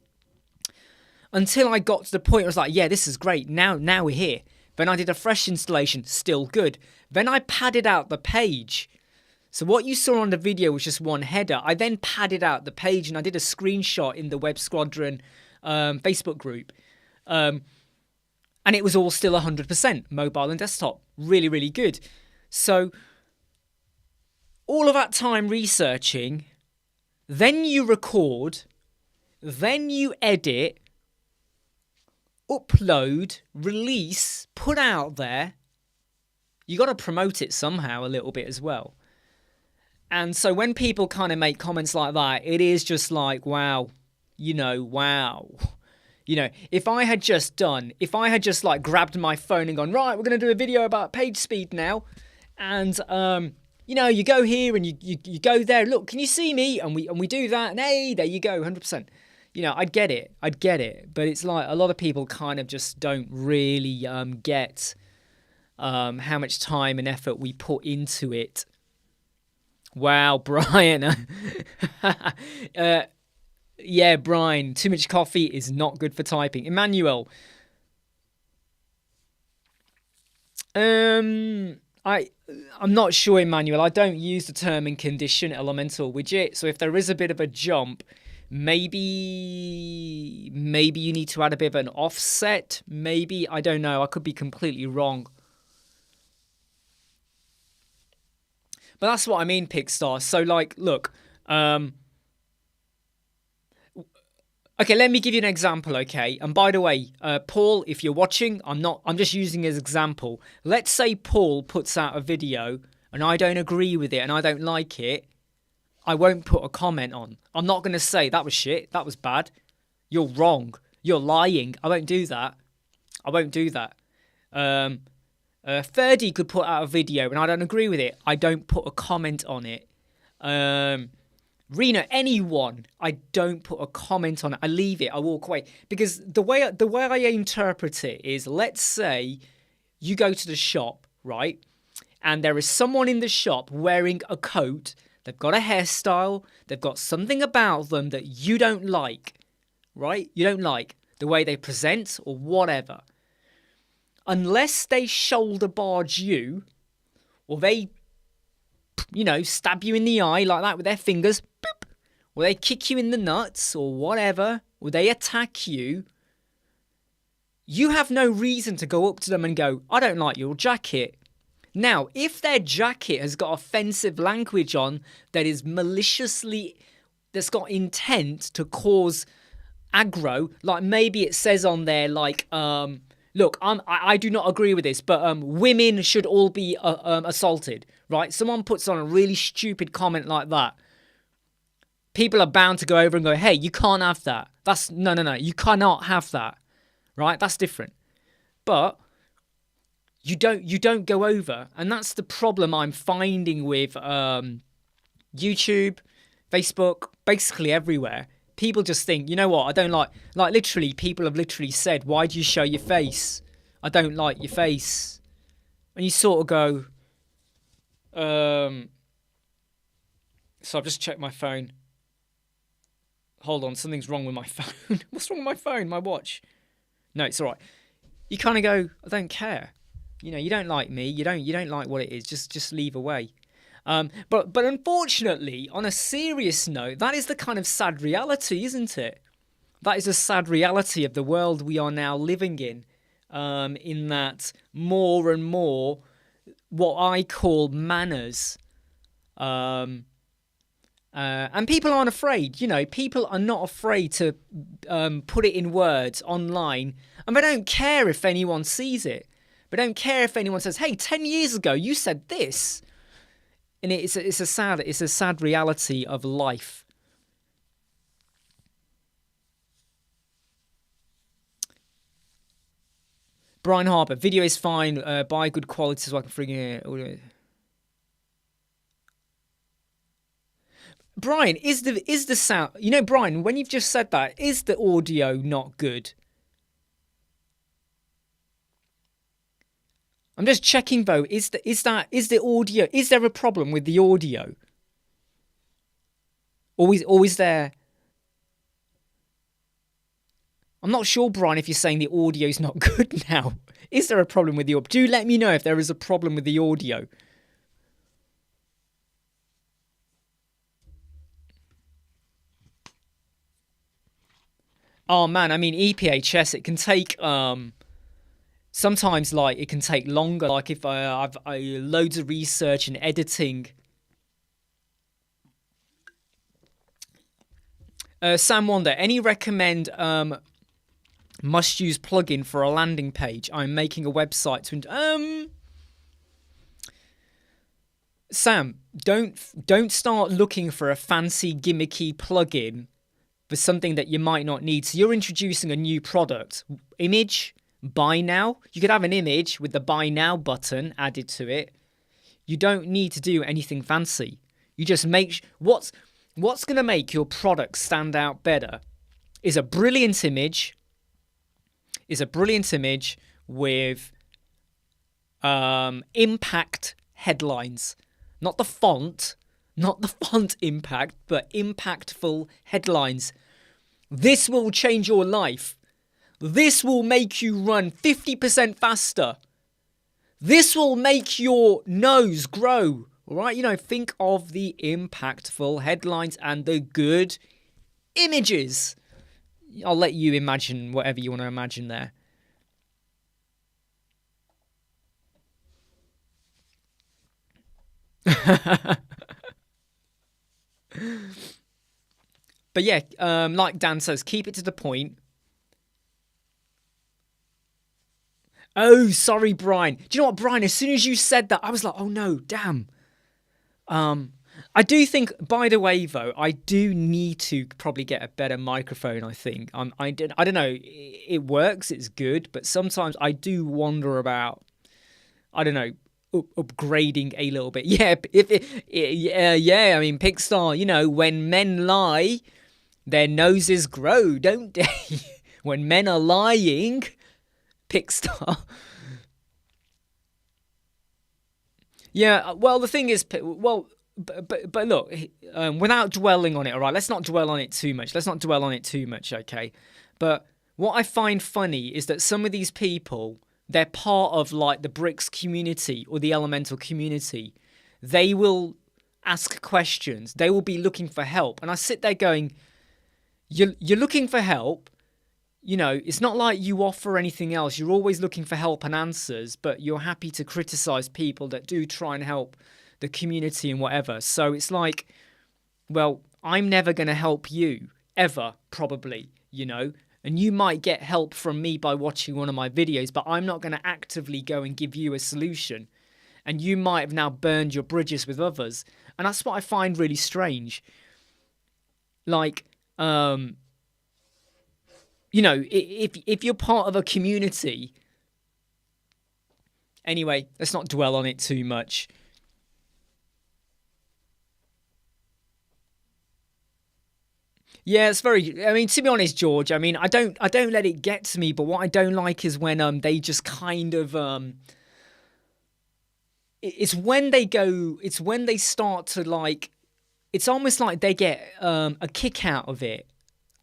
until I got to the point where I was like, yeah, this is great. Now we're here. Then I did a fresh installation, still good. Then I padded out the page. So what you saw on the video was just one header. I then padded out the page and I did a screenshot in the Web Squadron Facebook group. And it was all still 100%, mobile and desktop. Really, really good. So all of that time researching, then you record, then you edit, upload, release, put out there. You got to promote it somehow a little bit as well. And so when people kind of make comments like that, it is just like, wow, you know, wow. You know, if I had just like grabbed my phone and gone, right, we're going to do a video about page speed now. And, you know, you go here and you go there. Look, can you see me? And we do that. And hey, there you go, 100%. You know, I'd get it. But it's like a lot of people kind of just don't really get how much time and effort we put into it. Wow, Brian. Yeah, Brian, too much coffee is not good for typing. Emmanuel. I'm not sure, Emmanuel. I don't use the term and condition elemental widget. So if there is a bit of a jump, maybe you need to add a bit of an offset. Maybe, I don't know. I could be completely wrong. But that's what I mean, Pigstar. So, like, look. Okay, let me give you an example, okay? And by the way, Paul, if you're watching, I'm just using as example. Let's say Paul puts out a video and I don't agree with it and I don't like it. I won't put a comment on. I'm not going to say, that was shit, that was bad. You're wrong. You're lying. I won't do that. Ferdy could put out a video and I don't agree with it. I don't put a comment on it. Rena, anyone, I don't put a comment on it. I leave it. I walk away. Because the way I interpret it is, let's say you go to the shop, right? And there is someone in the shop wearing a coat. They've got a hairstyle. They've got something about them that you don't like, right? You don't like the way they present or whatever. Unless they shoulder barge you, or they, stab you in the eye like that with their fingers, boop, or they kick you in the nuts or whatever, or they attack you, you have no reason to go up to them and go, I don't like your jacket. Now, if their jacket has got offensive language on that is that's got intent to cause aggro, like maybe it says on there, like, look, I do not agree with this, but women should all be assaulted, right? Someone puts on a really stupid comment like that. People are bound to go over and go, hey, you can't have that. No, you cannot have that, right? That's different. But you don't go over, and that's the problem I'm finding with YouTube, Facebook, basically everywhere. People just think, you know what, I don't like literally, people have literally said, why do you show your face? I don't like your face. And you sort of go, so I've just checked my phone. Hold on, something's wrong with my phone. What's wrong with my phone? My watch? No, it's all right. You kind of go, I don't care. You don't like me. You don't like what it is. Just leave away. But unfortunately, on a serious note, that is the kind of sad reality, isn't it? That is a sad reality of the world we are now living in that more and more what I call manners. And people aren't afraid. People are not afraid to put it in words online. And they don't care if anyone sees it. They don't care if anyone says, hey, 10 years ago, you said this. And it's a sad reality of life. Brian Harper, video is fine. Buy good quality so I can friggin'. Brian, is the sound? Brian, when you've just said that, is the audio not good? I'm just checking though. Is the audio? Is there a problem with the audio? Or is there? I'm not sure, Brian, if you're saying the audio's not good now. Is there a problem with the audio? Do let me know if there is a problem with the audio. Oh man, I mean EPHS, it can take sometimes it can take longer. Like if I've loads of research and editing. Sam Wonder, any recommend must use plugin for a landing page? I'm making a website to Sam, don't start looking for a fancy gimmicky plugin for something that you might not need. So you're introducing a new product. Image, buy now. You could have an image with the buy now button added to it. You don't need to do anything fancy. You just make what's going to make your product stand out better is a brilliant image. With impact headlines. Not the font impact, but impactful headlines. This will change your life. This will make you run 50% faster. This will make your nose grow. All right, think of the impactful headlines and the good images. I'll let you imagine whatever you want to imagine there. But yeah, like Dan says, keep it to the point. Oh, sorry, Brian. Do you know what, Brian? As soon as you said that, I was like, oh no, damn. I do think, by the way, though, I do need to probably get a better microphone, I think. I don't know, it works, it's good, but sometimes I do wonder about, I don't know, upgrading a little bit. Yeah, I mean, Pixar, when men lie, their noses grow, don't they? When men are lying, Pixar. Yeah, well, the thing is, but look, without dwelling on it, all right, let's not dwell on it too much. Okay? But what I find funny is that some of these people, they're part of like the bricks community or the elemental community. They will ask questions. They will be looking for help. And I sit there going, you're looking for help. You know, it's not like you offer anything else. You're always looking for help and answers, but you're happy to criticize people that do try and help the community and whatever. So it's like, well, I'm never going to help you ever, probably, you know, and you might get help from me by watching one of my videos, but I'm not going to actively go and give you a solution. And you might have now burned your bridges with others. And that's what I find really strange. Like, you know, if you're part of a community, anyway, let's not dwell on it too much. Yeah, it's very. I mean, to be honest, George. I mean, I don't let it get to me. But what I don't like is when they just kind of It's when they go. It's when they start to like. It's almost like they get a kick out of it.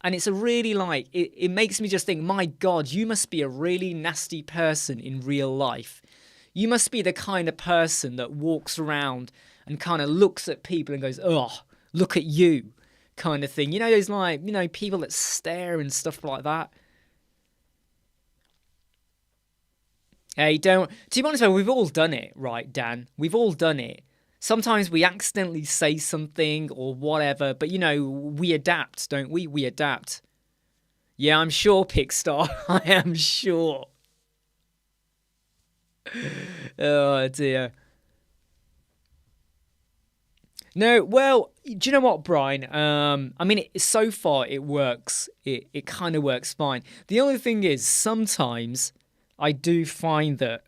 And it's a really like, it makes me just think, my God, you must be a really nasty person in real life. You must be the kind of person that walks around and kind of looks at people and goes, oh, look at you, kind of thing. You know, there's like, you know, people that stare and stuff like that. Hey, don't, to be honest, we've all done it, right, Dan? We've all done it. Sometimes we accidentally say something or whatever, but, you know, we adapt, don't we? We adapt. Yeah, I'm sure, Pixar. I am sure. Oh, dear. No, well, do you know what, Brian? I mean, so far it works. It kind of works fine. The only thing is, sometimes I do find that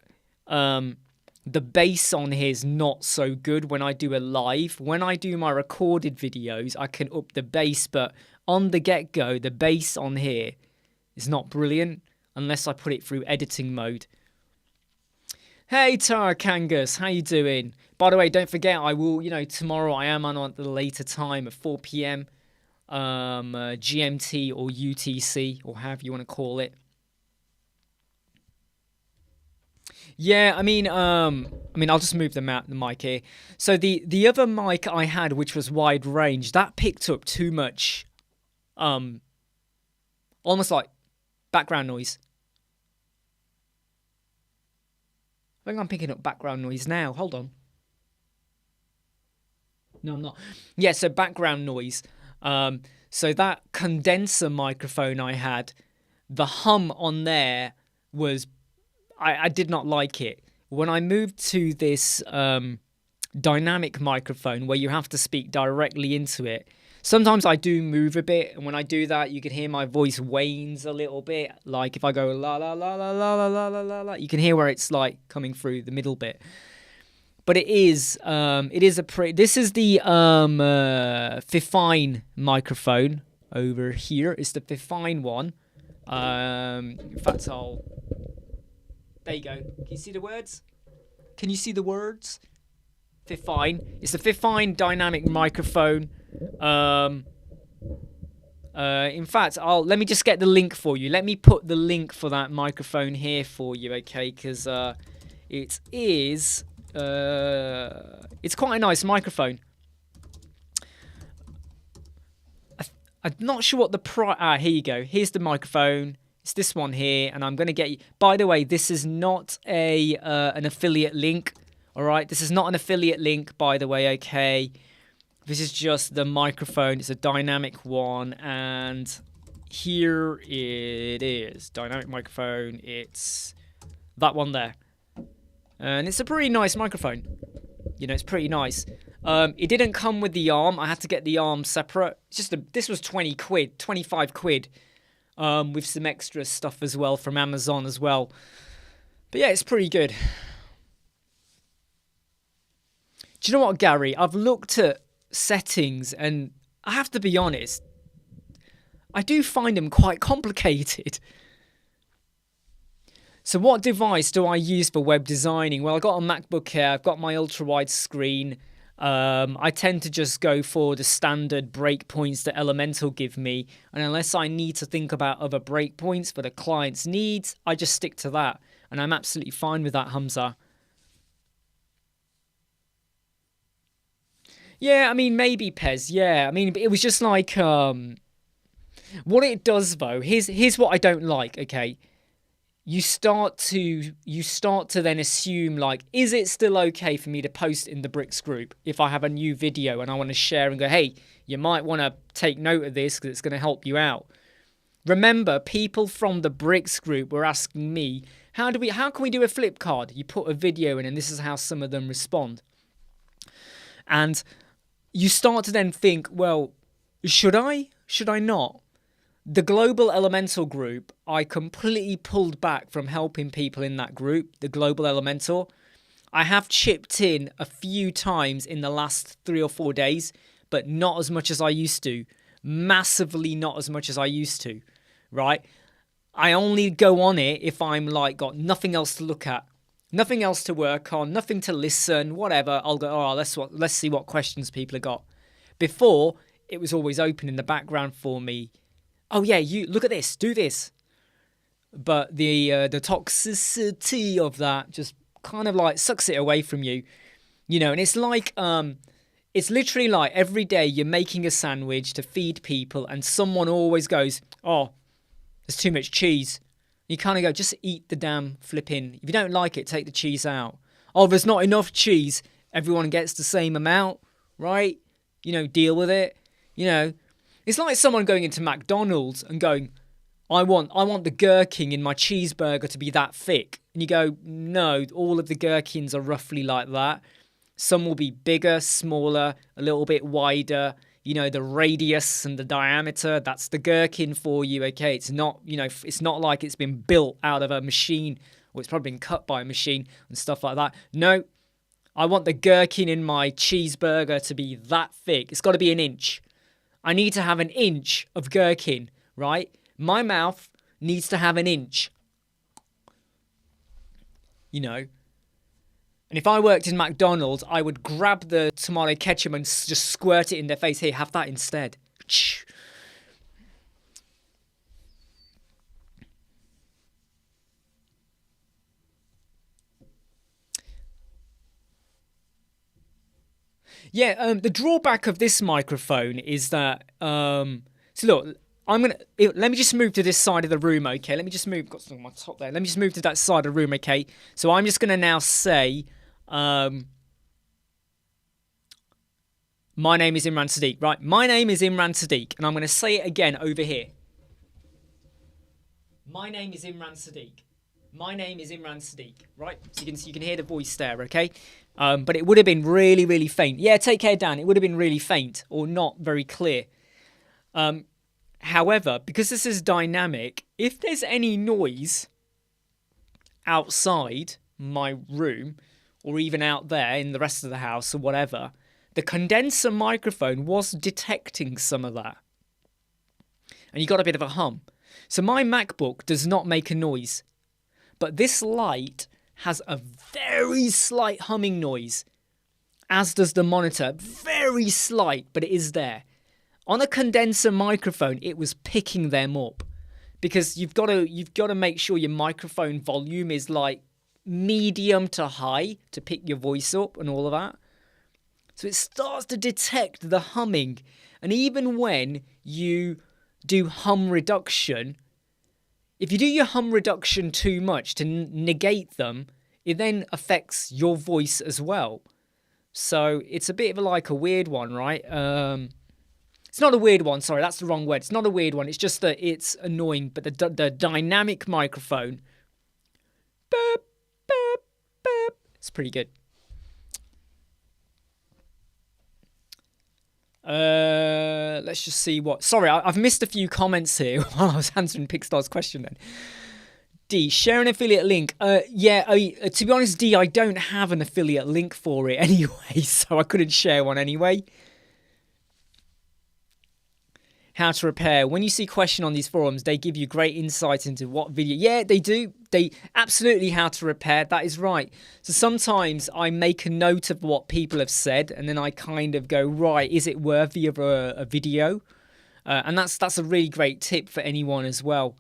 the bass on here is not so good when I do a live. When I do my recorded videos, I can up the bass, but on the get-go, the bass on here is not brilliant unless I put it through editing mode. Hey, Tara Kangas, how you doing? By the way, don't forget, I will, you know, tomorrow I am on at the later time at 4 p.m. GMT or UTC, or however you want to call it. Yeah, I mean, I'll just move the mic here. So the other mic I had, which was wide range, that picked up too much, almost like background noise. I think I'm picking up background noise now. Hold on. No, I'm not. Yeah, so background noise. So that condenser microphone I had, the hum on there was. I did not like it. When I moved to this dynamic microphone where you have to speak directly into it, sometimes I do move a bit, and when I do that, you can hear my voice wanes a little bit. Like if I go la la la la la la la la la, you can hear where it's like coming through the middle bit. But it is a pretty. This is the Fifine microphone over here. It's the Fifine one. In fact, I'll. There you go. Can you see the words? Can you see the words? Fifine. It's the Fifine dynamic microphone. In fact, let me just get the link for you. Let me put the link for that microphone here for you, okay? Because it is. It's quite a nice microphone. I'm not sure what the price. Here you go. Here's the microphone. It's this one here, and I'm going to get you. By the way, this is not an affiliate link. All right, this is not an affiliate link, by the way. Okay, this is just the microphone. It's a dynamic one, and here it is. Dynamic microphone. It's that one there, and it's a pretty nice microphone. You know, it's pretty nice. It didn't come with the arm. I had to get the arm separate. It's just this was 20 quid, 25 quid. With some extra stuff as well from Amazon as well. But yeah, it's pretty good. Do you know what, Gary? I've looked at settings and I have to be honest, I do find them quite complicated. So what device do I use for web designing? Well, I've got a MacBook Air, I've got my ultra-wide screen, I tend to just go for the standard breakpoints that Elementor give me, and unless I need to think about other breakpoints for the client's needs, I just stick to that, and I'm absolutely fine with that, Hamza. Yeah, I mean, maybe Pez. Yeah, I mean, it was just like what it does though. Here's what I don't like. Okay, you start to then assume, like, is it still okay for me to post in the Bricks group if I have a new video and I want to share and go, hey, you might want to take note of this because it's going to help you out. Remember, people from the Bricks group were asking me, how can we do a flip card? You put a video in and this is how some of them respond. And you start to then think, well, should I? Should I not? The global elemental group, I completely pulled back from helping people in that group, the global elemental. I have chipped in a few times in the last 3 or 4 days, but not as much as I used to. Massively not as much as I used to, right? I only go on it if I'm like got nothing else to look at, nothing else to work on, nothing to listen, whatever. I'll go, oh, let's see what questions people have got. Before, it was always open in the background for me. Oh yeah, you look at this, do this. But the toxicity of that just kind of like sucks it away from you, you know. And it's like it's literally like every day you're making a sandwich to feed people, and someone always goes, "Oh, there's too much cheese." You kind of go, just eat the damn flipping. If you don't like it, take the cheese out. Oh, there's not enough cheese. Everyone gets the same amount, right? You know, deal with it. You know. It's like someone going into McDonald's and going, I want the gherkin in my cheeseburger to be that thick. And you go, no, all of the gherkins are roughly like that. Some will be bigger, smaller, a little bit wider. You know, the radius and the diameter, that's the gherkin for you, okay? It's not, you know, it's not like it's been built out of a machine, or it's probably been cut by a machine and stuff like that. No, I want the gherkin in my cheeseburger to be that thick. It's got to be an inch. I need to have an inch of gherkin, right? My mouth needs to have an inch. You know? And if I worked in McDonald's, I would grab the tomato ketchup and just squirt it in their face. Hey, have that instead. Yeah, the drawback of this microphone is that, so look, let me just move to this side of the room, okay? Let me just move, got something on my top there. Let me just move to that side of the room, okay? So I'm just going to now say, my name is Imran Siddiq, right? My name is Imran Siddiq, and I'm going to say it again over here. My name is Imran Siddiq. My name is Imran Siddiq, right? So you can hear the voice there, okay? But it would have been really, really faint. Yeah, take care, Dan. It would have been really faint or not very clear. However, because this is dynamic, if there's any noise outside my room or even out there in the rest of the house or whatever, the condenser microphone was detecting some of that. And you got a bit of a hum. So my MacBook does not make a noise. But this light has a very slight humming noise, as does the monitor. Very slight, but it is there. On a condenser microphone, it was picking them up, because you've got to make sure your microphone volume is like medium to high to pick your voice up and all of that. So it starts to detect the humming, and even when you do hum reduction, if you do your hum reduction too much to negate them, it then affects your voice as well. So it's a bit of like a weird one, right? It's not a weird one. Sorry, that's the wrong word. It's not a weird one. It's just that it's annoying. But the dynamic microphone, beep, beep, beep, it's pretty good. Let's just see what. Sorry, I've missed a few comments here while I was answering Pickstar's question. Then, D, share an affiliate link. Yeah. To be honest, D, I don't have an affiliate link for it anyway, so I couldn't share one anyway. How to repair. When you see question on these forums, they give you great insight into what video. Yeah, they do. they absolutely how to repair. That is right. So sometimes I make a note of what people have said, and then I kind of go, right, is it worthy of a video? And that's a really great tip for anyone as well.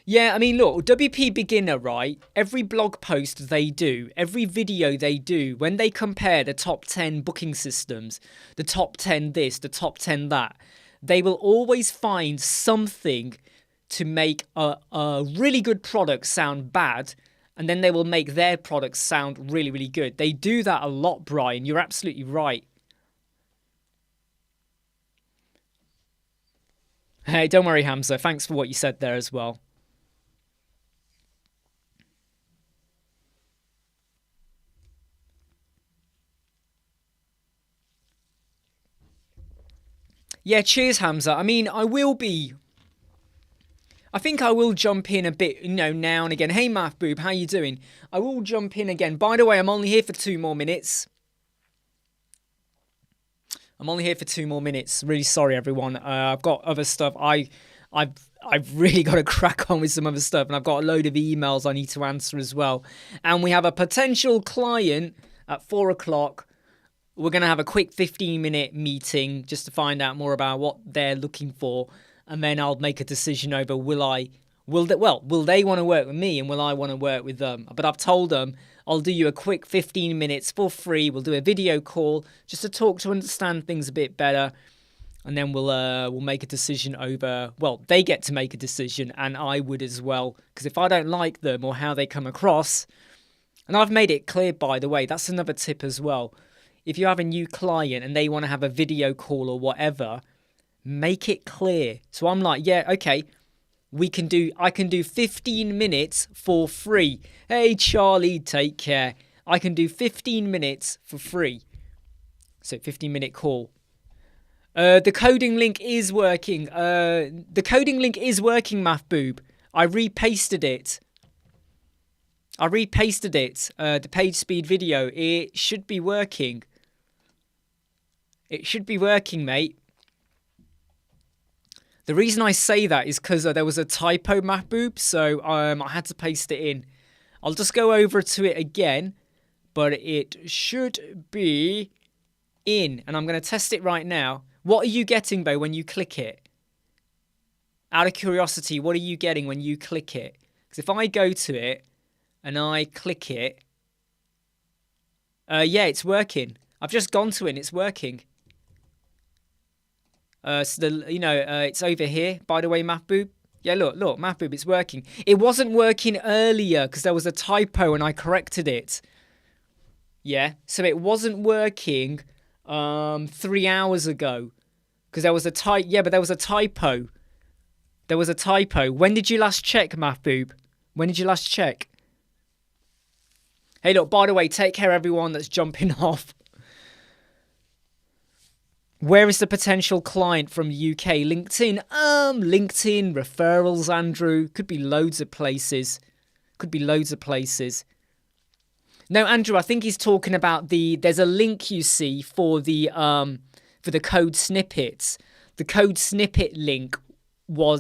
Yeah, I mean, look, WP Beginner, right? Every blog post they do, every video they do, when they compare the top 10 booking systems, the top 10 this, the top 10 that, they will always find something to make a really good product sound bad, and then they will make their products sound really, really good. They do that a lot, Brian. You're absolutely right. Hey, don't worry, Hamza. Thanks for what you said there as well. Yeah, cheers, Hamza. I mean, I think I will jump in a bit, now and again. Hey, Mahboob, how you doing? I will jump in again. By the way, I'm only here for 2 more minutes. Really sorry, everyone. I've got other stuff. I've really got to crack on with some other stuff, and I've got a load of emails I need to answer as well. And we have a potential client at 4 o'clock. We're going to have a quick 15-minute meeting just to find out more about what they're looking for. And then I'll make a decision over will they want to work with me and will I want to work with them? But I've told them I'll do you a quick 15 minutes for free. We'll do a video call just to talk to understand things a bit better. And then we'll make a decision over, they get to make a decision and I would as well. Because if I don't like them or how they come across, and I've made it clear, by the way, that's another tip as well. If you have a new client and they want to have a video call or whatever, make it clear. So I'm like, yeah, okay, I can do 15 minutes for free. Hey, Charlie, take care. I can do 15 minutes for free. So 15-minute call. The coding link is working. Mahboob. I repasted it. The page speed video. It should be working. Mate. The reason I say that is because there was a typo, Mahboob, so I had to paste it in. I'll just go over to it again, but it should be in, and I'm going to test it right now. What are you getting, Bo, when you click it? Out of curiosity, what are you getting when you click it? Because if I go to it and I click it, yeah, it's working. I've just gone to it and it's working. It's over here, by the way, Mahboob. Yeah, look, Mahboob, it's working. It wasn't working earlier because there was a typo and I corrected it. Yeah, so it wasn't working 3 hours ago because there was a there was a typo. There was a typo. When did you last check, Mahboob? When did you last check? Hey, look, by the way, take care, everyone that's jumping off. Where is the potential client from the UK? LinkedIn? LinkedIn, referrals, Andrew. Could be loads of places. No, Andrew, I think he's talking about there's a link you see for the code snippets. The code snippet link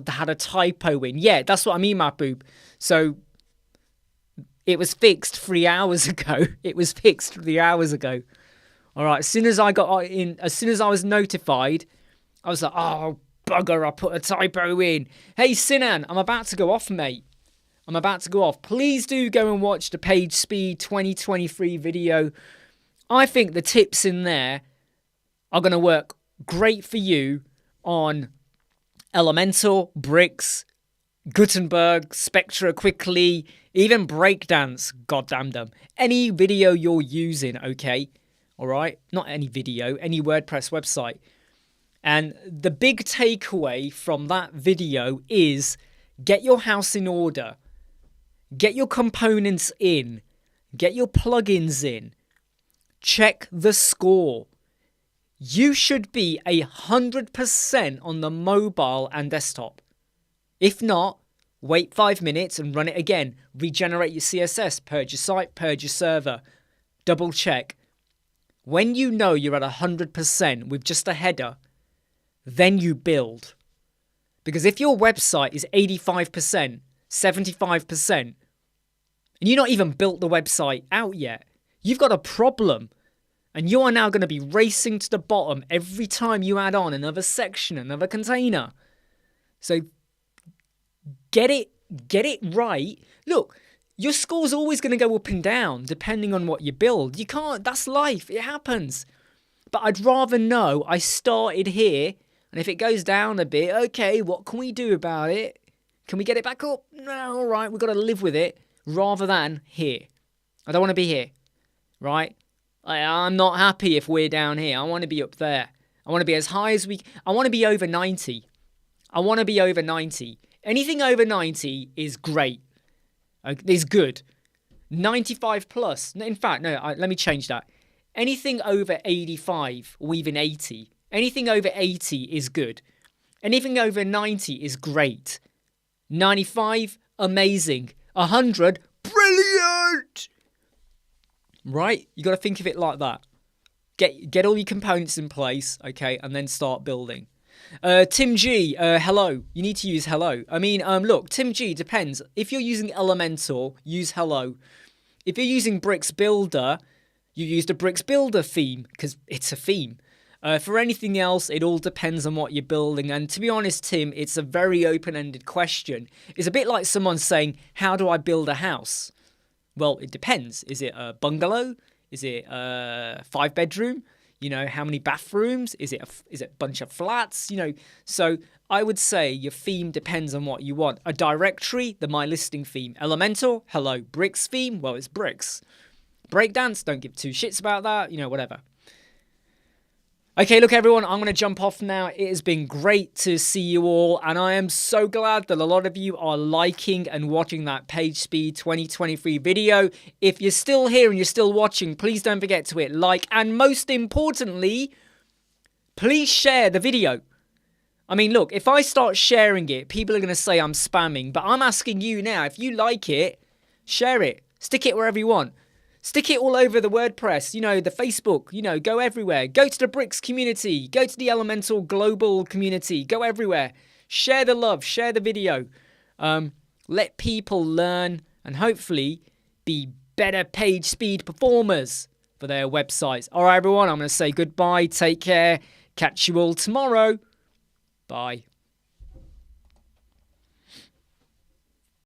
had a typo in. Yeah, that's what I mean, Mahboob. So it was fixed 3 hours ago. All right, as soon as I was notified, I was like, oh, bugger, I put a typo in. Hey, Sinan, I'm about to go off, mate. Please do go and watch the Page Speed 2023 video. I think the tips in there are going to work great for you on Elementor, Bricks, Gutenberg, Spectra quickly, even Breakdance, goddamn them. Any video you're using, okay? All right, not any video, any WordPress website. And the big takeaway from that video is get your house in order, get your components in, get your plugins in, check the score. You should be 100% on the mobile and desktop. If not, wait 5 minutes and run it again. Regenerate your CSS, purge your site, purge your server. Double check. When you know you're at 100% with just a header, then you build. Because if your website is 85%, 75%, and you're not even built the website out yet, you've got a problem. And you are now going to be racing to the bottom every time you add on another section, another container. So get it right. Look, your score's always going to go up and down depending on what you build. You can't, that's life, it happens. But I'd rather know I started here, and if it goes down a bit, okay, what can we do about it? Can we get it back up? No, all right, we've got to live with it, rather than here. I don't want to be here, right? I'm not happy if we're down here. I want to be up there. I want to be as high as I want to be over 90. I want to be over 90. Anything over 90 is great. Is good. 95 plus. In fact, no, let me change that. Anything over 85 or even 80. Anything over 80 is good. Anything over 90 is great. 95, amazing. 100, brilliant. Right? You got to think of it like that. Get all your components in place, okay, and then start building. Tim G, hello. You need to use hello. I mean, look, Tim G, depends. If you're using Elementor, use hello. If you're using Bricks Builder, you use the Bricks Builder theme because it's a theme. For anything else, it all depends on what you're building. And to be honest, Tim, it's a very open-ended question. It's a bit like someone saying, how do I build a house? Well, it depends. Is it a bungalow? Is it a 5-bedroom? You know, how many bathrooms? Is it a bunch of flats? You know, so I would say your theme depends on what you want. A directory, the My Listing theme. Elementor, hello. Bricks theme, well, it's bricks. Breakdance, don't give two shits about that. You know, whatever. Okay, look, everyone, I'm going to jump off now. It has been great to see you all, and I am so glad that a lot of you are liking and watching that PageSpeed 2023 video. If you're still here and you're still watching, please don't forget to hit like, and most importantly, please share the video. I mean, look, if I start sharing it, people are going to say I'm spamming, but I'm asking you now, if you like it, share it. Stick it wherever you want. Stick it all over the WordPress, you know, the Facebook, you know, go everywhere. Go to the Bricks community. Go to the Elementor Global community. Go everywhere. Share the love. Share the video. Let people learn and hopefully be better page speed performers for their websites. All right, everyone, I'm going to say goodbye. Take care. Catch you all tomorrow. Bye.